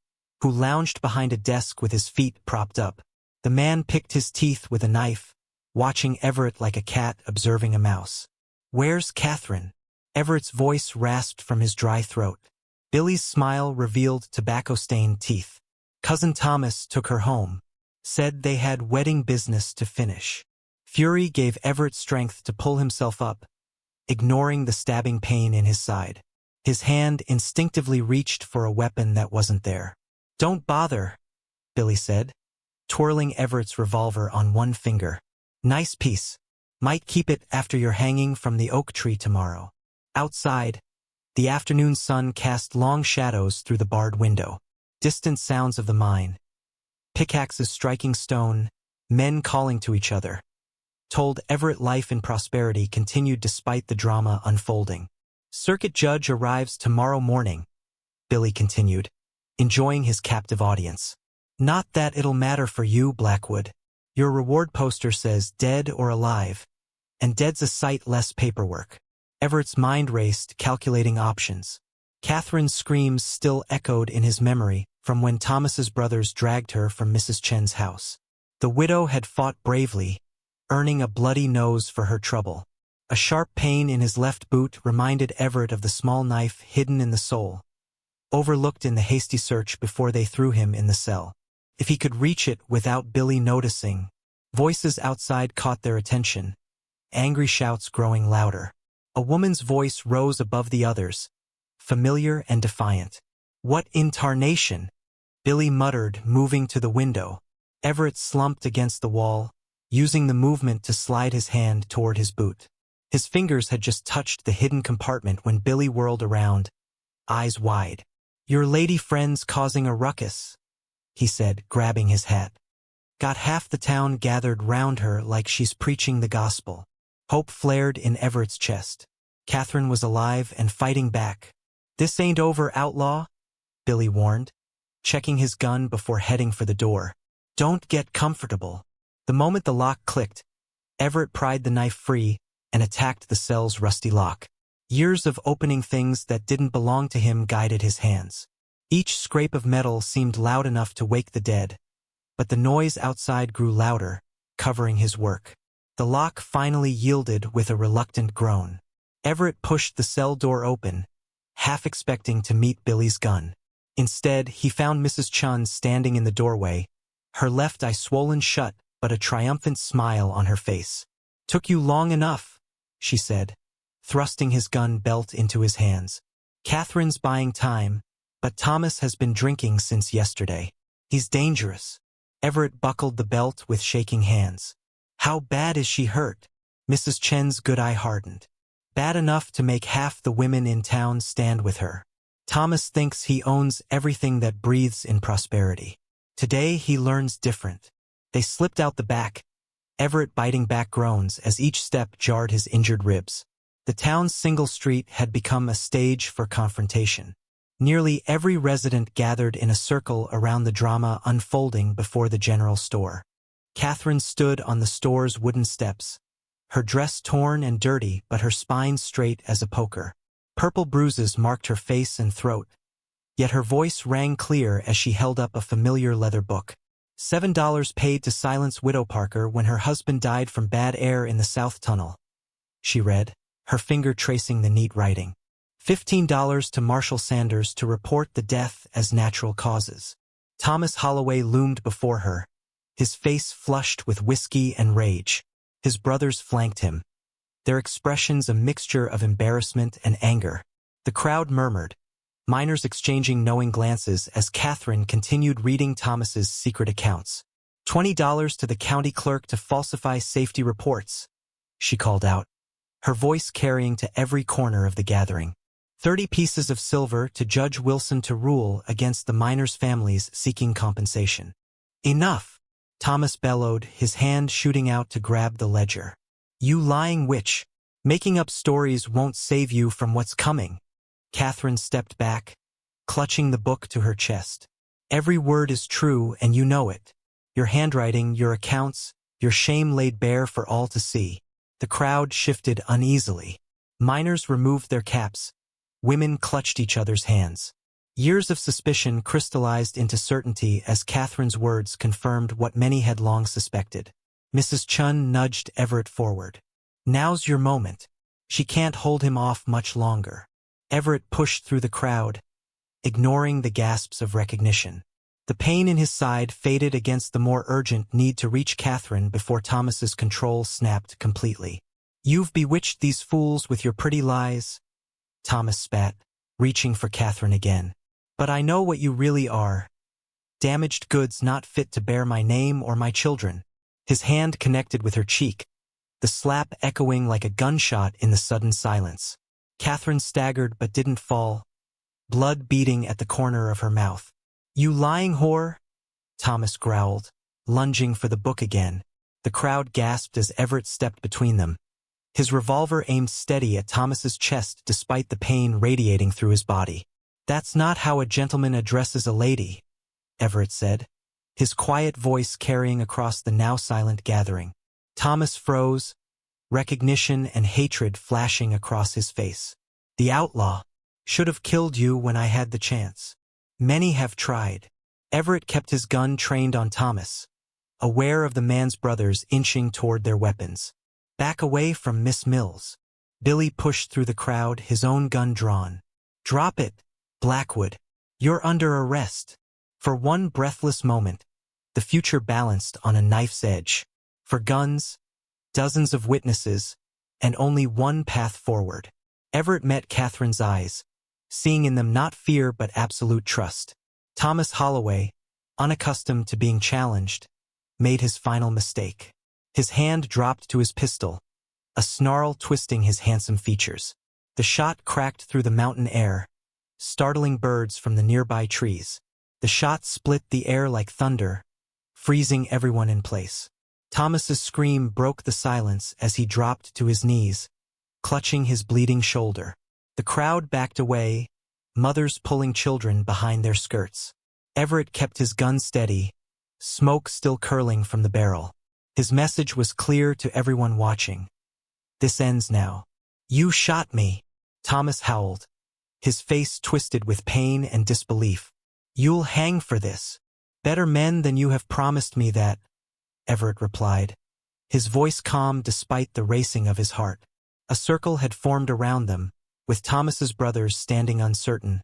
who lounged behind a desk with his feet propped up. The man picked his teeth with a knife, watching Everett like a cat observing a mouse. "Where's Catherine?" Everett's voice rasped from his dry throat. Billy's smile revealed tobacco-stained teeth. "Cousin Thomas took her home. Said they had wedding business to finish." Fury gave Everett strength to pull himself up, ignoring the stabbing pain in his side. His hand instinctively reached for a weapon that wasn't there. "Don't bother," Billy said, twirling Everett's revolver on one finger. "Nice piece. Might keep it after you're hanging from the oak tree tomorrow." Outside, the afternoon sun cast long shadows through the barred window. Distant sounds of the mine, pickaxes striking stone, men calling to each other, told Everett life in Prosperity continued despite the drama unfolding. "Circuit judge arrives tomorrow morning," Billy continued, enjoying his captive audience. "Not that it'll matter for you, Blackwood. Your reward poster says dead or alive, and dead's a sight less paperwork." Everett's mind raced, calculating options. Catherine's screams still echoed in his memory from when Thomas's brothers dragged her from Mrs. Chen's house. The widow had fought bravely, earning a bloody nose for her trouble. A sharp pain in his left boot reminded Everett of the small knife hidden in the sole, overlooked in the hasty search before they threw him in the cell. If he could reach it without Billy noticing. Voices outside caught their attention, angry shouts growing louder. A woman's voice rose above the others, familiar and defiant. "What in tarnation?" Billy muttered, moving to the window. Everett slumped against the wall, using the movement to slide his hand toward his boot. His fingers had just touched the hidden compartment when Billy whirled around, eyes wide. "Your lady friend's causing a ruckus," he said, grabbing his hat. "Got half the town gathered round her like she's preaching the gospel." Hope flared in Everett's chest. Catherine was alive and fighting back. "This ain't over, Outlaw," Billy warned, checking his gun before heading for the door. "Don't get comfortable." The moment the lock clicked, Everett pried the knife free and attacked the cell's rusty lock. Years of opening things that didn't belong to him guided his hands. Each scrape of metal seemed loud enough to wake the dead, but the noise outside grew louder, covering his work. The lock finally yielded with a reluctant groan. Everett pushed the cell door open, half expecting to meet Billy's gun. Instead, he found Mrs. Chun standing in the doorway, her left eye swollen shut but a triumphant smile on her face. "Took you long enough," she said, thrusting his gun belt into his hands. "Catherine's buying time, but Thomas has been drinking since yesterday. He's dangerous." Everett buckled the belt with shaking hands. "How bad is she hurt?" Mrs. Chen's good eye hardened. Bad enough to make half the women in town stand with her. Thomas thinks he owns everything that breathes in prosperity. Today he learns different. They slipped out the back, Everett biting back groans as each step jarred his injured ribs. The town's single street had become a stage for confrontation. Nearly every resident gathered in a circle around the drama unfolding before the general store. Catherine stood on the store's wooden steps, her dress torn and dirty but her spine straight as a poker. Purple bruises marked her face and throat, yet her voice rang clear as she held up a familiar leather book. $7 paid to silence Widow Parker when her husband died from bad air in the South Tunnel. She read, her finger tracing the neat writing. $15 to Marshall Sanders to report the death as natural causes. Thomas Holloway loomed before her, his face flushed with whiskey and rage. His brothers flanked him, their expressions a mixture of embarrassment and anger. The crowd murmured, minors exchanging knowing glances as Catherine continued reading Thomas's secret accounts. $20 to the county clerk to falsify safety reports, she called out, her voice carrying to every corner of the gathering. 30 pieces of silver to Judge Wilson to rule against the miners' families seeking compensation. Enough, Thomas bellowed, his hand shooting out to grab the ledger. You lying witch. Making up stories won't save you from what's coming. Catherine stepped back, clutching the book to her chest. Every word is true and you know it. Your handwriting, your accounts, your shame laid bare for all to see. The crowd shifted uneasily. Miners removed their caps. Women clutched each other's hands. Years of suspicion crystallized into certainty as Catherine's words confirmed what many had long suspected. Mrs. Chun nudged Everett forward. Now's your moment. She can't hold him off much longer. Everett pushed through the crowd, ignoring the gasps of recognition. The pain in his side faded against the more urgent need to reach Catherine before Thomas's control snapped completely. You've bewitched these fools with your pretty lies, Thomas spat, reaching for Catherine again. But I know what you really are. Damaged goods not fit to bear my name or my children. His hand connected with her cheek, the slap echoing like a gunshot in the sudden silence. Catherine staggered but didn't fall, blood beading at the corner of her mouth. You lying whore, Thomas growled, lunging for the book again. The crowd gasped as Everett stepped between them, his revolver aimed steady at Thomas's chest despite the pain radiating through his body. That's not how a gentleman addresses a lady, Everett said, his quiet voice carrying across the now silent gathering. Thomas froze, recognition and hatred flashing across his face. The outlaw. Should have killed you when I had the chance. Many have tried. Everett kept his gun trained on Thomas, aware of the man's brothers inching toward their weapons. Back away from Miss Mills. Billy pushed through the crowd, his own gun drawn. Drop it, Blackwood. You're under arrest. For one breathless moment, the future balanced on a knife's edge. For guns, dozens of witnesses, and only one path forward. Everett met Catherine's eyes, seeing in them not fear but absolute trust. Thomas Holloway, unaccustomed to being challenged, made his final mistake. His hand dropped to his pistol, a snarl twisting his handsome features. The shot cracked through the mountain air, startling birds from the nearby trees. The shot split the air like thunder, freezing everyone in place. Thomas's scream broke the silence as he dropped to his knees, clutching his bleeding shoulder. The crowd backed away, mothers pulling children behind their skirts. Everett kept his gun steady, smoke still curling from the barrel. His message was clear to everyone watching. This ends now. You shot me, Thomas howled, his face twisted with pain and disbelief. You'll hang for this. Better men than you have promised me that, Everett replied, his voice calm despite the racing of his heart. A circle had formed around them, with Thomas's brothers standing uncertain,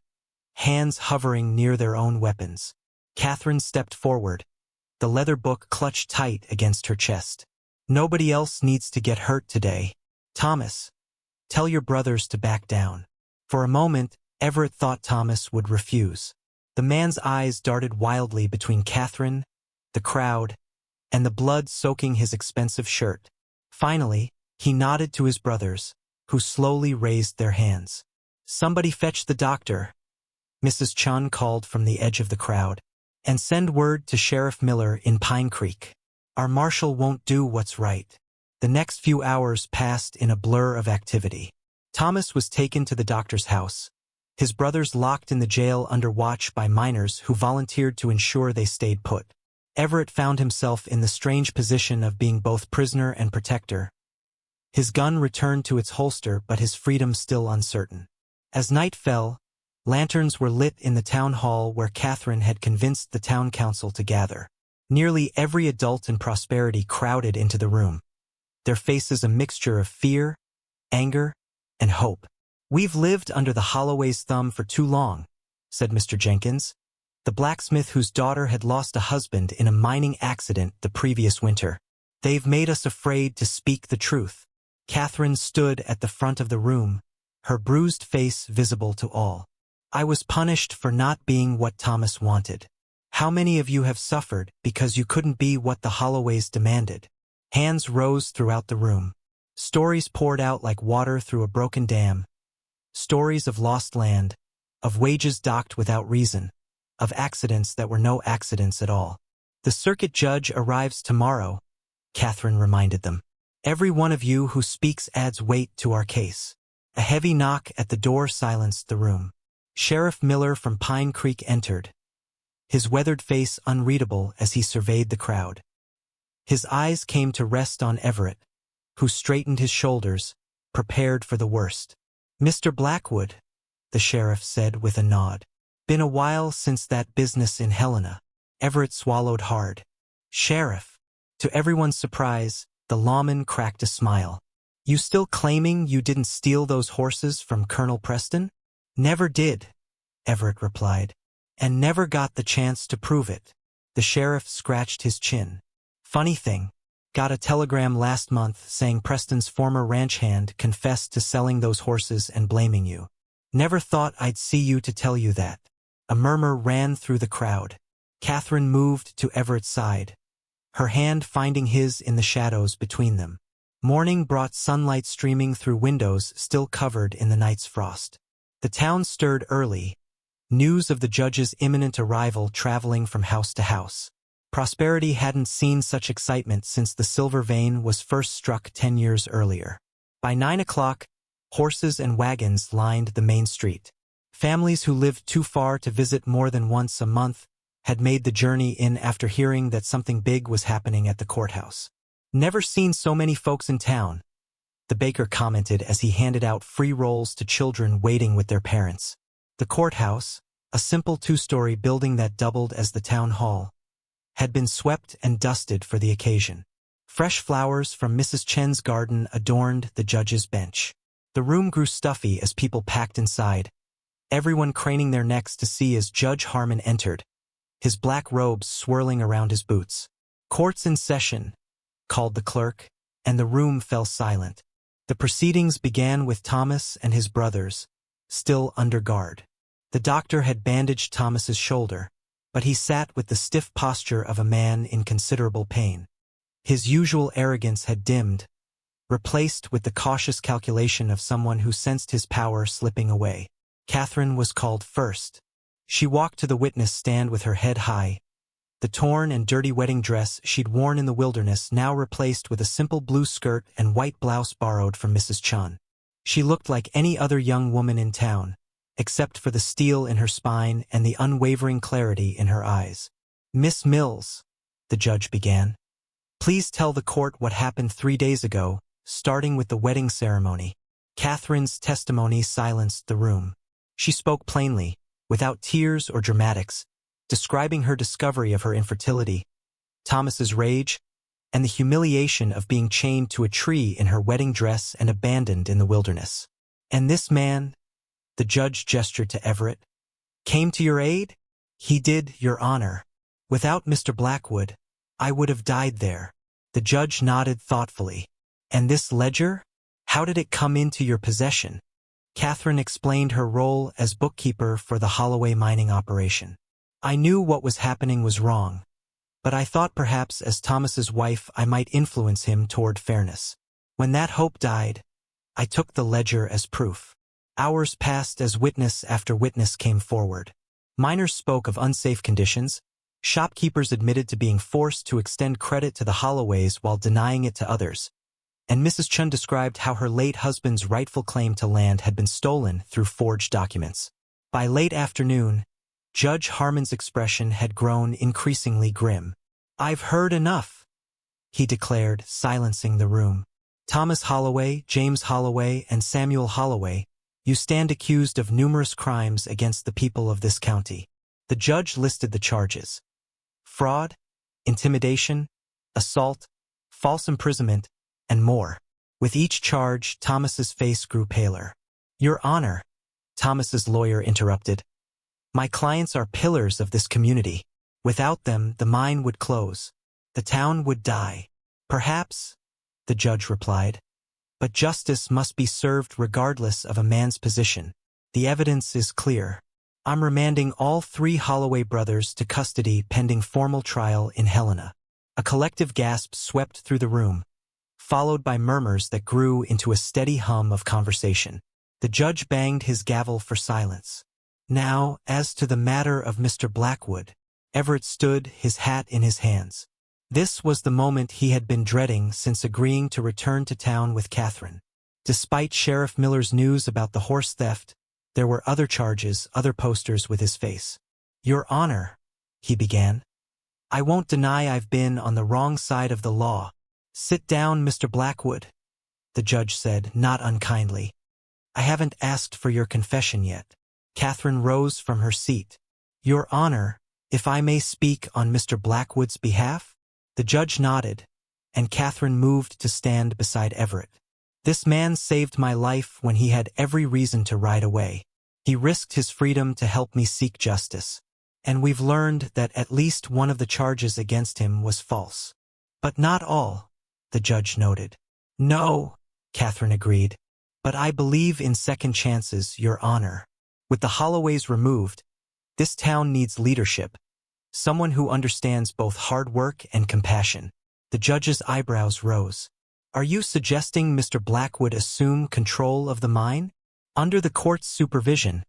hands hovering near their own weapons. Catherine stepped forward, the leather book clutched tight against her chest. Nobody else needs to get hurt today. Thomas, tell your brothers to back down. For a moment, Everett thought Thomas would refuse. The man's eyes darted wildly between Catherine, the crowd, and the blood soaking his expensive shirt. Finally, He nodded to his brothers, who slowly raised their hands. "Somebody fetch the doctor," Mrs. Chun called from the edge of the crowd. "And send word to Sheriff Miller in Pine Creek. Our marshal won't do what's right." The next few hours passed in a blur of activity. Thomas was taken to the doctor's house, his brothers locked in the jail under watch by miners who volunteered to ensure they stayed put. Everett found himself in the strange position of being both prisoner and protector. His gun returned to its holster, but his freedom still uncertain. As night fell, lanterns were lit in the town hall where Catherine had convinced the town council to gather. Nearly every adult in Prosperity crowded into the room, their faces a mixture of fear, anger, and hope. "We've lived under the Holloway's thumb for too long," said Mr. Jenkins, the blacksmith whose daughter had lost a husband in a mining accident the previous winter. "They've made us afraid to speak the truth." Catherine stood at the front of the room, her bruised face visible to all. "I was punished for not being what Thomas wanted. How many of you have suffered because you couldn't be what the Holloways demanded?" Hands rose throughout the room. Stories poured out like water through a broken dam. Stories of lost land, of wages docked without reason, of accidents that were no accidents at all. "The circuit judge arrives tomorrow," Catherine reminded them. "Every one of you who speaks adds weight to our case." A heavy knock at the door silenced the room. Sheriff Miller from Pine Creek entered, his weathered face unreadable as he surveyed the crowd. His eyes came to rest on Everett, who straightened his shoulders, prepared for the worst. "Mr. Blackwood," the sheriff said with a nod. "Been a while since that business in Helena." Everett swallowed hard. "Sheriff." To everyone's surprise, the lawman cracked a smile. "You still claiming you didn't steal those horses from Colonel Preston?" "Never did," Everett replied, "and never got the chance to prove it." The sheriff scratched his chin. "Funny thing. Got a telegram last month saying Preston's former ranch hand confessed to selling those horses and blaming you. Never thought I'd see you to tell you that." A murmur ran through the crowd. Catherine moved to Everett's side, her hand finding his in the shadows between them. Morning brought sunlight streaming through windows still covered in the night's frost. The town stirred early, news of the judge's imminent arrival traveling from house to house. Prosperity hadn't seen such excitement since the silver vein was first struck 10 years earlier. By 9 o'clock, horses and wagons lined the main street. Families who lived too far to visit more than once a month had made the journey in after hearing that something big was happening at the courthouse. "Never seen so many folks in town," the baker commented as he handed out free rolls to children waiting with their parents. The courthouse, a simple two-story building that doubled as the town hall, had been swept and dusted for the occasion. Fresh flowers from Mrs. Chen's garden adorned the judge's bench. The room grew stuffy as people packed inside, everyone craning their necks to see as Judge Harmon entered, his black robes swirling around his boots. "Court's in session," called the clerk, and the room fell silent. The proceedings began with Thomas and his brothers, still under guard. The doctor had bandaged Thomas's shoulder, but he sat with the stiff posture of a man in considerable pain. His usual arrogance had dimmed, replaced with the cautious calculation of someone who sensed his power slipping away. Catherine was called first. She walked to the witness stand with her head high, the torn and dirty wedding dress she'd worn in the wilderness now replaced with a simple blue skirt and white blouse borrowed from Mrs. Chun. She looked like any other young woman in town, except for the steel in her spine and the unwavering clarity in her eyes. "Miss Mills," the judge began, "please tell the court what happened 3 days ago, starting with the wedding ceremony." Catherine's testimony silenced the room. She spoke plainly, without tears or dramatics, describing her discovery of her infertility, Thomas's rage, and the humiliation of being chained to a tree in her wedding dress and abandoned in the wilderness. "And this man," the judge gestured to Everett, "came to your aid?" "He did, Your Honor. Without Mr. Blackwood, I would have died there." The judge nodded thoughtfully. "And this ledger? How did it come into your possession?" Catherine explained her role as bookkeeper for the Holloway mining operation. "I knew what was happening was wrong, but I thought perhaps as Thomas's wife I might influence him toward fairness." When that hope died, I took the ledger as proof. Hours passed as witness after witness came forward. Miners spoke of unsafe conditions. Shopkeepers admitted to being forced to extend credit to the Holloways while denying it to others. And Mrs. Chun described how her late husband's rightful claim to land had been stolen through forged documents. By late afternoon, Judge Harmon's expression had grown increasingly grim. "I've heard enough," he declared, silencing the room. "Thomas Holloway, James Holloway, and Samuel Holloway, you stand accused of numerous crimes against the people of this county." The judge listed the charges: fraud, intimidation, assault, false imprisonment, and more. With each charge, Thomas's face grew paler. "Your Honor," Thomas's lawyer interrupted, "my clients are pillars of this community. Without them, the mine would close. The town would die." "Perhaps," the judge replied, "but justice must be served regardless of a man's position. The evidence is clear. I'm remanding all 3 Holloway brothers to custody pending formal trial in Helena." A collective gasp swept through the room, followed by murmurs that grew into a steady hum of conversation. The judge banged his gavel for silence. "Now, as to the matter of Mr. Blackwood." Everett stood, his hat in his hands. This was the moment he had been dreading since agreeing to return to town with Catherine. Despite Sheriff Miller's news about the horse theft, there were other charges, other posters with his face. "Your Honor," he began, "I won't deny I've been on the wrong side of the law." "Sit down, Mr. Blackwood," the judge said, not unkindly. "I haven't asked for your confession yet." Catherine rose from her seat. "Your Honor, if I may speak on Mr. Blackwood's behalf?" The judge nodded, and Catherine moved to stand beside Everett. "This man saved my life when he had every reason to ride away. He risked his freedom to help me seek justice. And we've learned that at least one of the charges against him was false. But not all," the judge noted. "No," Catherine agreed, "but I believe in second chances, Your Honor. With the Holloways removed, this town needs leadership. Someone who understands both hard work and compassion." The judge's eyebrows rose. "Are you suggesting Mr. Blackwood assume control of the mine?" "Under the court's supervision,"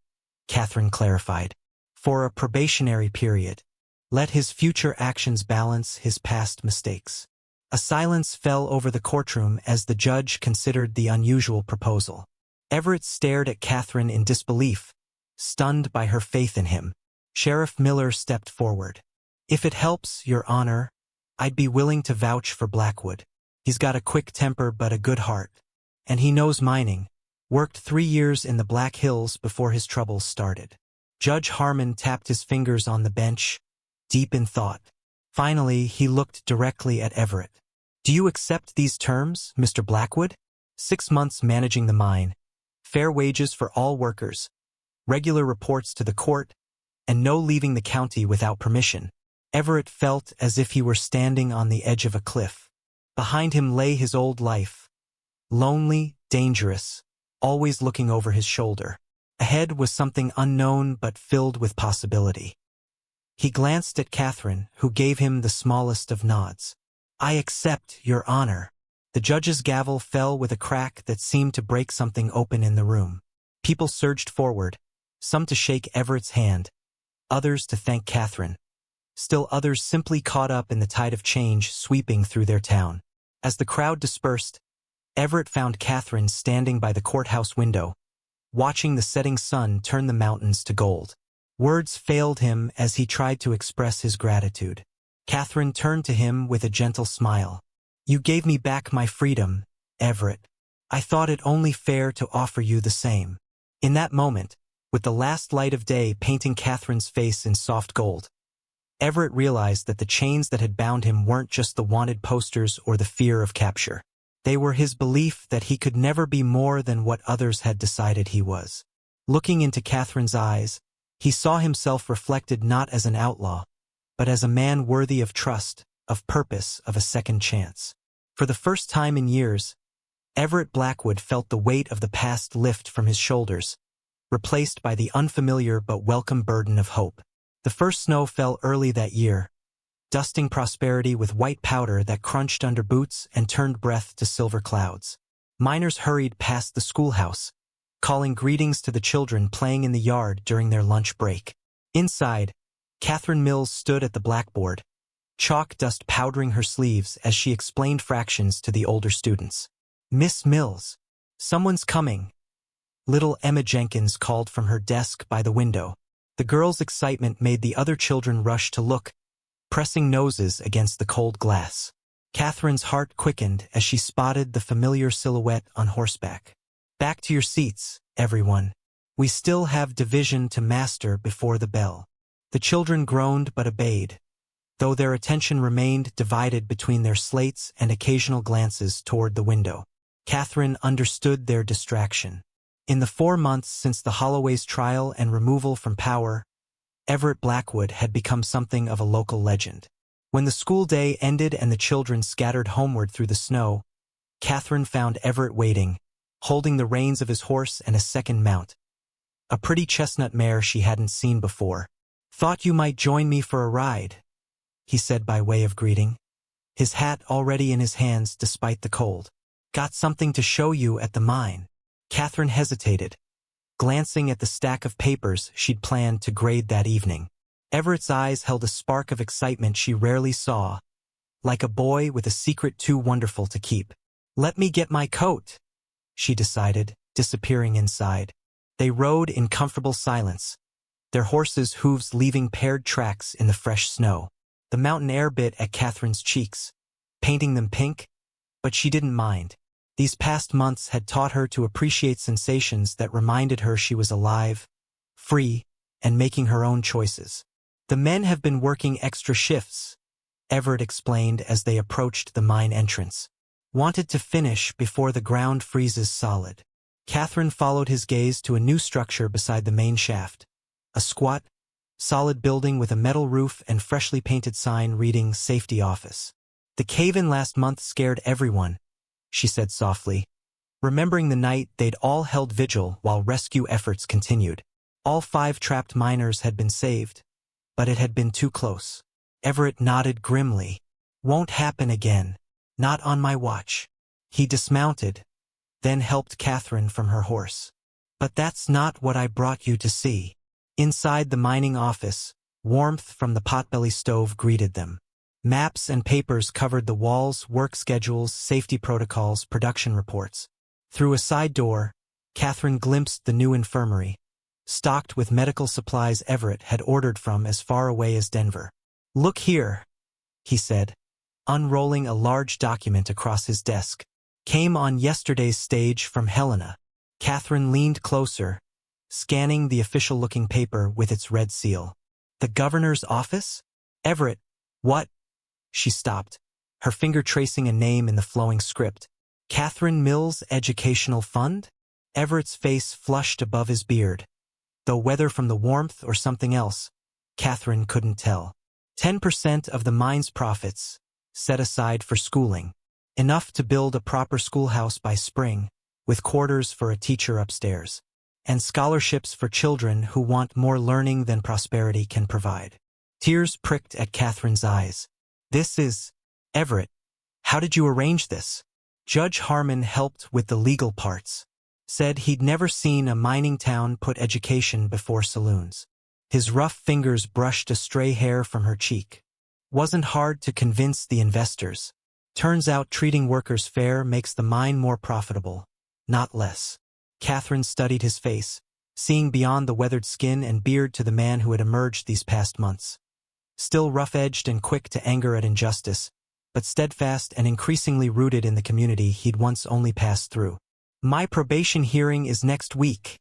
Catherine clarified. "For a probationary period. Let his future actions balance his past mistakes." A silence fell over the courtroom as the judge considered the unusual proposal. Everett stared at Catherine in disbelief, stunned by her faith in him. Sheriff Miller stepped forward. "If it helps, Your Honor, I'd be willing to vouch for Blackwood. He's got a quick temper but a good heart. And he knows mining. Worked 3 years in the Black Hills before his troubles started." Judge Harmon tapped his fingers on the bench, deep in thought. Finally, he looked directly at Everett. "Do you accept these terms, Mr. Blackwood? 6 months managing the mine, fair wages for all workers, regular reports to the court, and no leaving the county without permission." Everett felt as if he were standing on the edge of a cliff. Behind him lay his old life, lonely, dangerous, always looking over his shoulder. Ahead was something unknown but filled with possibility. He glanced at Catherine, who gave him the smallest of nods. "I accept, Your Honor." The judge's gavel fell with a crack that seemed to break something open in the room. People surged forward, some to shake Everett's hand, others to thank Catherine. Still others simply caught up in the tide of change sweeping through their town. As the crowd dispersed, Everett found Catherine standing by the courthouse window, watching the setting sun turn the mountains to gold. Words failed him as he tried to express his gratitude. Catherine turned to him with a gentle smile. "You gave me back my freedom, Everett. I thought it only fair to offer you the same." In that moment, with the last light of day painting Catherine's face in soft gold, Everett realized that the chains that had bound him weren't just the wanted posters or the fear of capture. They were his belief that he could never be more than what others had decided he was. Looking into Catherine's eyes, he saw himself reflected not as an outlaw, but as a man worthy of trust, of purpose, of a second chance. For the first time in years, Everett Blackwood felt the weight of the past lift from his shoulders, replaced by the unfamiliar but welcome burden of hope. The first snow fell early that year, dusting prosperity with white powder that crunched under boots and turned breath to silver clouds. Miners hurried past the schoolhouse, calling greetings to the children playing in the yard during their lunch break. Inside, Catherine Mills stood at the blackboard, chalk dust powdering her sleeves as she explained fractions to the older students. "Miss Mills, someone's coming," little Emma Jenkins called from her desk by the window. The girl's excitement made the other children rush to look, pressing noses against the cold glass. Catherine's heart quickened as she spotted the familiar silhouette on horseback. "Back to your seats, everyone. We still have division to master before the bell." The children groaned but obeyed, though their attention remained divided between their slates and occasional glances toward the window. Catherine understood their distraction. In the 4 months since the Holloway's trial and removal from power, Everett Blackwood had become something of a local legend. When the school day ended and the children scattered homeward through the snow, Catherine found Everett waiting, holding the reins of his horse and a second mount, a pretty chestnut mare she hadn't seen before. "Thought you might join me for a ride," he said by way of greeting, his hat already in his hands despite the cold. "Got something to show you at the mine." Catherine hesitated, glancing at the stack of papers she'd planned to grade that evening. Everett's eyes held a spark of excitement she rarely saw, like a boy with a secret too wonderful to keep. "Let me get my coat," she decided, disappearing inside. They rode in comfortable silence, their horses' hooves leaving paired tracks in the fresh snow. The mountain air bit at Catherine's cheeks, painting them pink, but she didn't mind. These past months had taught her to appreciate sensations that reminded her she was alive, free, and making her own choices. "The men have been working extra shifts," Everett explained as they approached the mine entrance. "Wanted to finish before the ground freezes solid." Catherine followed his gaze to a new structure beside the main shaft, a squat, solid building with a metal roof and freshly painted sign reading Safety Office. "The cave-in last month scared everyone," she said softly, remembering the night they'd all held vigil while rescue efforts continued. All 5 trapped miners had been saved, but it had been too close. Everett nodded grimly. "Won't happen again. Not on my watch." He dismounted, then helped Catherine from her horse. "But that's not what I brought you to see." Inside the mining office, warmth from the potbelly stove greeted them. Maps and papers covered the walls, work schedules, safety protocols, production reports. Through a side door, Catherine glimpsed the new infirmary, stocked with medical supplies Everett had ordered from as far away as Denver. "Look here," he said, unrolling a large document across his desk. "Came on yesterday's stage from Helena." Catherine leaned closer, scanning the official-looking paper with its red seal. "The governor's office?" "Everett, what?" She stopped, her finger tracing a name in the flowing script. "Catherine Mills Educational Fund?" Everett's face flushed above his beard, though whether from the warmth or something else, Catherine couldn't tell. 10% of the mine's profits, set aside for schooling, enough to build a proper schoolhouse by spring, with quarters for a teacher upstairs, and scholarships for children who want more learning than prosperity can provide. Tears pricked at Catherine's eyes. "This is... Everett, how did you arrange this?" Judge Harmon helped with the legal parts. Said he'd never seen a mining town put education before saloons. His rough fingers brushed a stray hair from her cheek. "Wasn't hard to convince the investors. Turns out treating workers fair makes the mine more profitable, not less." Catherine studied his face, seeing beyond the weathered skin and beard to the man who had emerged these past months. Still rough-edged and quick to anger at injustice, but steadfast and increasingly rooted in the community he'd once only passed through. "My probation hearing is next week,"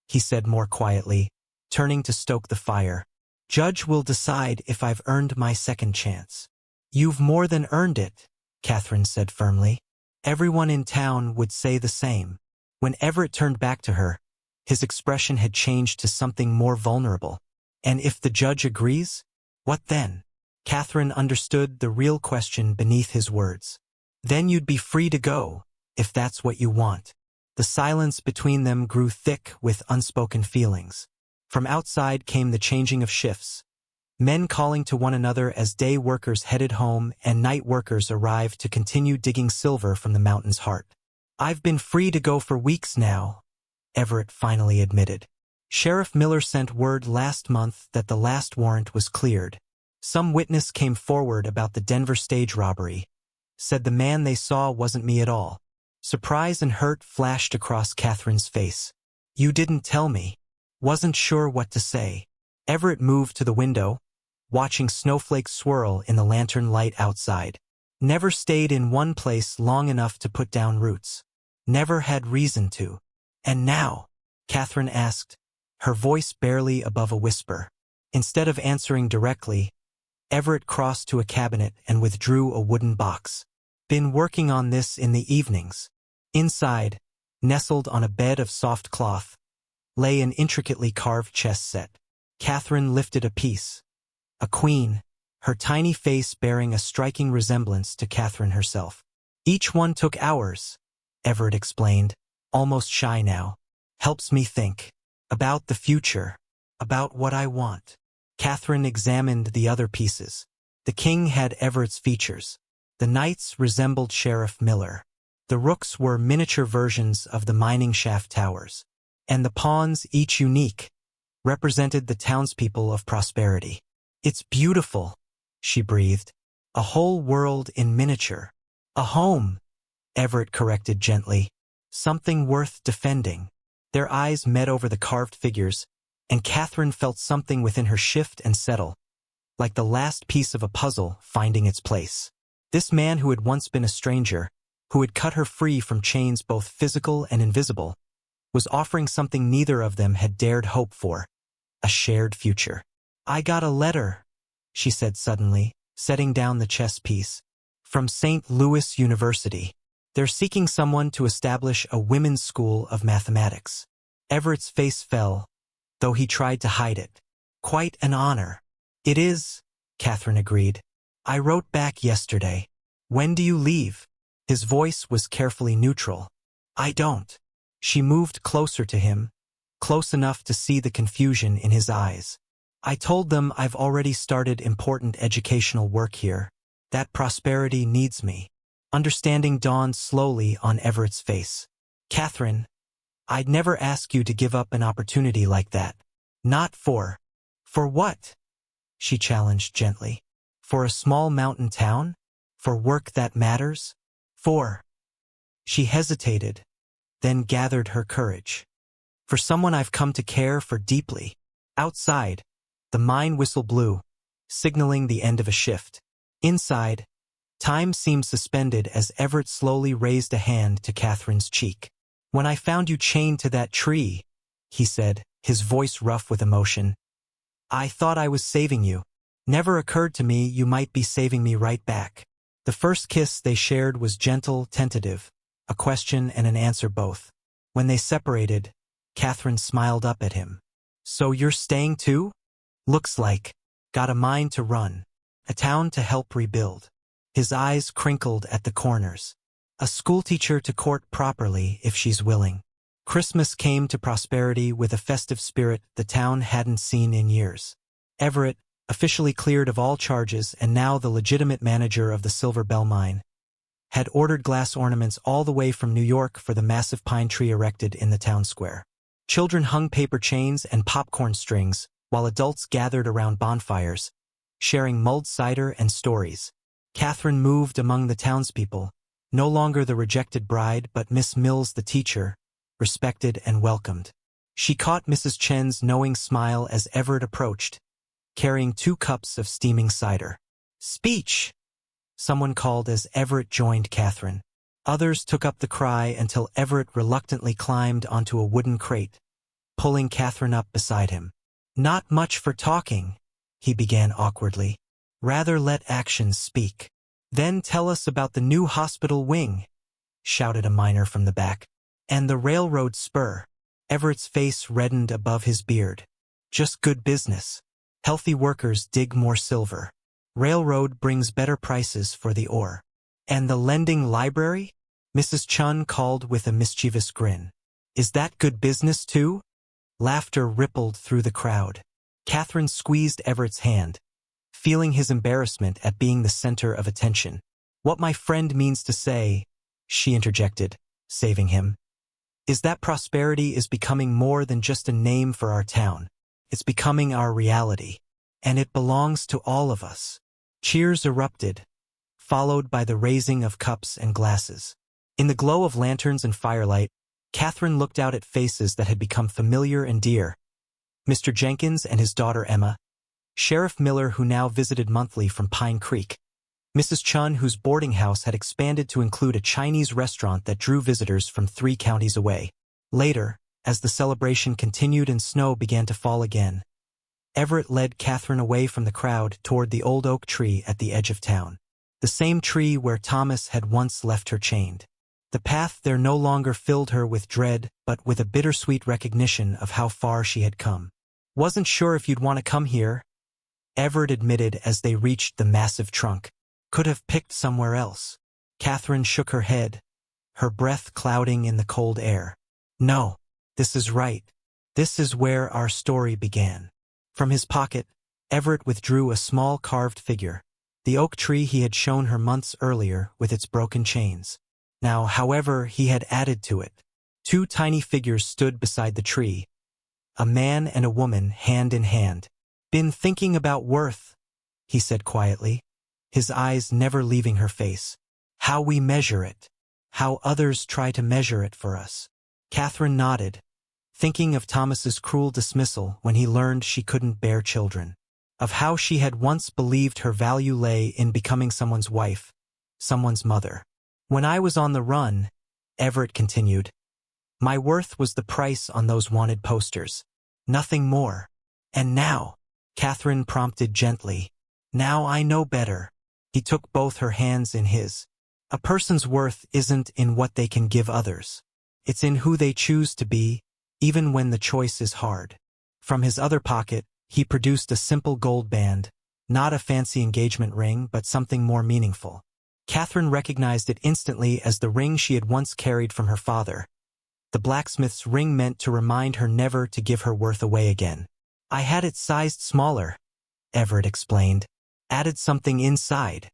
he said more quietly, turning to stoke the fire. "Judge will decide if I've earned my second chance." "You've more than earned it," Catherine said firmly. Everyone in town would say the same. When Everett turned back to her, his expression had changed to something more vulnerable. "And if the judge agrees? What then?" Catherine understood the real question beneath his words. "Then you'd be free to go, if that's what you want." The silence between them grew thick with unspoken feelings. From outside came the changing of shifts, men calling to one another as day workers headed home and night workers arrived to continue digging silver from the mountain's heart. "I've been free to go for weeks now," Everett finally admitted. Sheriff Miller sent word last month that the last warrant was cleared. Some witness came forward about the Denver stage robbery. Said the man they saw wasn't me at all. Surprise and hurt flashed across Catherine's face. "You didn't tell me." Wasn't sure what to say. Everett moved to the window, watching snowflakes swirl in the lantern light outside. Never stayed in one place long enough to put down roots. Never had reason to. "And now?" Catherine asked, her voice barely above a whisper. Instead of answering directly, Everett crossed to a cabinet and withdrew a wooden box. "Been working on this in the evenings." Inside, nestled on a bed of soft cloth, lay an intricately carved chess set. Catherine lifted a piece. A queen, her tiny face bearing a striking resemblance to Catherine herself. "Each one took hours," Everett explained, almost shy now. "Helps me think. About the future. About what I want." Catherine examined the other pieces. The king had Everett's features. The knights resembled Sheriff Miller. The rooks were miniature versions of the mining shaft towers. And the pawns, each unique, represented the townspeople of Prosperity. "It's beautiful," she breathed. "A whole world in miniature. A home," Everett corrected gently. "Something worth defending." Their eyes met over the carved figures, and Catherine felt something within her shift and settle, like the last piece of a puzzle finding its place. This man who had once been a stranger, who had cut her free from chains both physical and invisible, was offering something neither of them had dared hope for, a shared future. "I got a letter," she said suddenly, setting down the chess piece. "From St. Louis University. They're seeking someone to establish a women's school of mathematics." Everett's face fell, though he tried to hide it. "Quite an honor." "It is," Catherine agreed. "I wrote back yesterday. When do you leave?" His voice was carefully neutral. "I don't." She moved closer to him, close enough to see the confusion in his eyes. "I told them I've already started important educational work here. That Prosperity needs me." Understanding dawned slowly on Everett's face. "Catherine, I'd never ask you to give up an opportunity like that. Not for..." "For what?" she challenged gently. "For a small mountain town? For work that matters? For..." She hesitated, then gathered her courage. "For someone I've come to care for deeply." Outside, the mine whistle blew, signaling the end of a shift. Inside, time seemed suspended as Everett slowly raised a hand to Catherine's cheek. "When I found you chained to that tree," he said, his voice rough with emotion, "I thought I was saving you. Never occurred to me you might be saving me right back." The first kiss they shared was gentle, tentative, a question and an answer both. When they separated, Catherine smiled up at him. "So you're staying too?" "Looks like. Got a mine to run. A town to help rebuild." His eyes crinkled at the corners. "A schoolteacher to court properly if she's willing." Christmas came to Prosperity with a festive spirit the town hadn't seen in years. Everett, officially cleared of all charges and now the legitimate manager of the Silver Bell Mine, had ordered glass ornaments all the way from New York for the massive pine tree erected in the town square. Children hung paper chains and popcorn strings, while adults gathered around bonfires, sharing mulled cider and stories. Catherine moved among the townspeople, no longer the rejected bride but Miss Mills the teacher, respected and welcomed. She caught Mrs. Chen's knowing smile as Everett approached, carrying 2 cups of steaming cider. "Speech!" someone called as Everett joined Catherine. Others took up the cry until Everett reluctantly climbed onto a wooden crate, pulling Catherine up beside him. "Not much for talking," he began awkwardly. "Rather let actions speak." "Then tell us about the new hospital wing," shouted a miner from the back. "And the railroad spur." Everett's face reddened above his beard. "Just good business. Healthy workers dig more silver. Railroad brings better prices for the ore." "And the lending library?" Mrs. Chun called with a mischievous grin. "Is that good business too?" Laughter rippled through the crowd. Catherine squeezed Everett's hand. feeling his embarrassment at being the center of attention. "What my friend means to say," she interjected, saving him, "is that prosperity is becoming more than just a name for our town. It's becoming our reality. And it belongs to all of us." Cheers erupted, followed by the raising of cups and glasses. In the glow of lanterns and firelight, Catherine looked out at faces that had become familiar and dear. Mr. Jenkins and his daughter Emma, Sheriff Miller, who now visited monthly from Pine Creek, Mrs. Chun, whose boarding house had expanded to include a Chinese restaurant that drew visitors from 3 counties away. Later, as the celebration continued and snow began to fall again, Everett led Catherine away from the crowd toward the old oak tree at the edge of town. The same tree where Thomas had once left her chained. The path there no longer filled her with dread, but with a bittersweet recognition of how far she had come. "Wasn't sure if you'd want to come here," Everett admitted as they reached the massive trunk. "Could have picked somewhere else." Catherine shook her head, her breath clouding in the cold air. "No, this is right. This is where our story began." From his pocket, Everett withdrew a small carved figure, the oak tree he had shown her months earlier with its broken chains. Now, however, he had added to it. 2 tiny figures stood beside the tree, a man and a woman hand in hand. "Been thinking about worth," he said quietly, his eyes never leaving her face. "How we measure it. How others try to measure it for us." Catherine nodded, thinking of Thomas's cruel dismissal when he learned she couldn't bear children, of how she had once believed her value lay in becoming someone's wife, someone's mother. "When I was on the run," Everett continued, "my worth was the price on those wanted posters. Nothing more. And now," Catherine prompted gently, "now I know better." He took both her hands in his. "A person's worth isn't in what they can give others. It's in who they choose to be, even when the choice is hard." From his other pocket, he produced a simple gold band, not a fancy engagement ring, but something more meaningful. Catherine recognized it instantly as the ring she had once carried from her father. The blacksmith's ring meant to remind her never to give her worth away again. "I had it sized smaller," Everett explained. "Added something inside."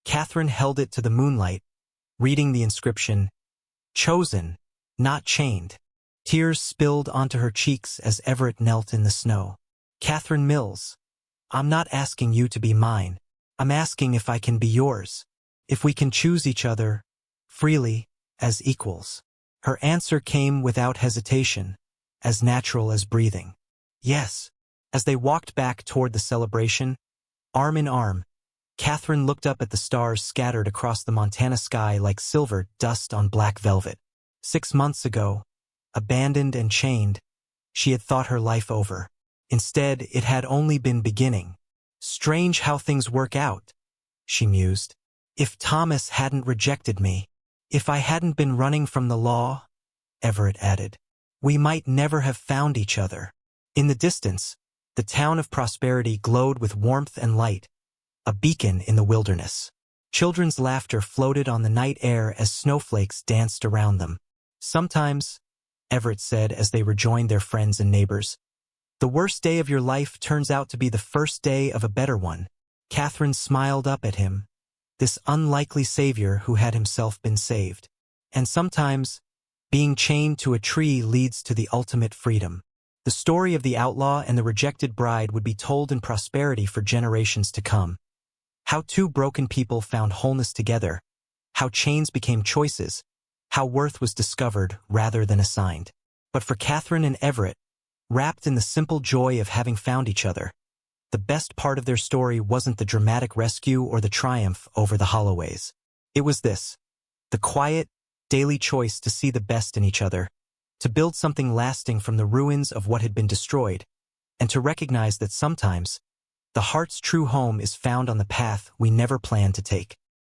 Catherine held it to the moonlight, reading the inscription, "Chosen, not chained." Tears spilled onto her cheeks as Everett knelt in the snow. "Catherine Mills, I'm not asking you to be mine. I'm asking if I can be yours. If we can choose each other, freely, as equals." Her answer came without hesitation, as natural as breathing. "Yes." As they walked back toward the celebration, arm in arm, Catherine looked up at the stars scattered across the Montana sky like silver dust on black velvet. 6 months ago, abandoned and chained, she had thought her life over. Instead, it had only been beginning. "Strange how things work out," she mused. "If Thomas hadn't rejected me, if I hadn't been running from the law," Everett added, "we might never have found each other." In the distance, the town of Prosperity glowed with warmth and light, a beacon in the wilderness. Children's laughter floated on the night air as snowflakes danced around them. "Sometimes," Everett said as they rejoined their friends and neighbors, "the worst day of your life turns out to be the first day of a better one." Catherine smiled up at him, this unlikely savior who had himself been saved. "And sometimes, being chained to a tree leads to the ultimate freedom." The story of the outlaw and the rejected bride would be told in Prosperity for generations to come. How 2 broken people found wholeness together, how chains became choices, how worth was discovered rather than assigned. But for Catherine and Everett, wrapped in the simple joy of having found each other, the best part of their story wasn't the dramatic rescue or the triumph over the Holloways. It was this, the quiet, daily choice to see the best in each other, to build something lasting from the ruins of what had been destroyed, and to recognize that sometimes, the heart's true home is found on the path we never planned to take.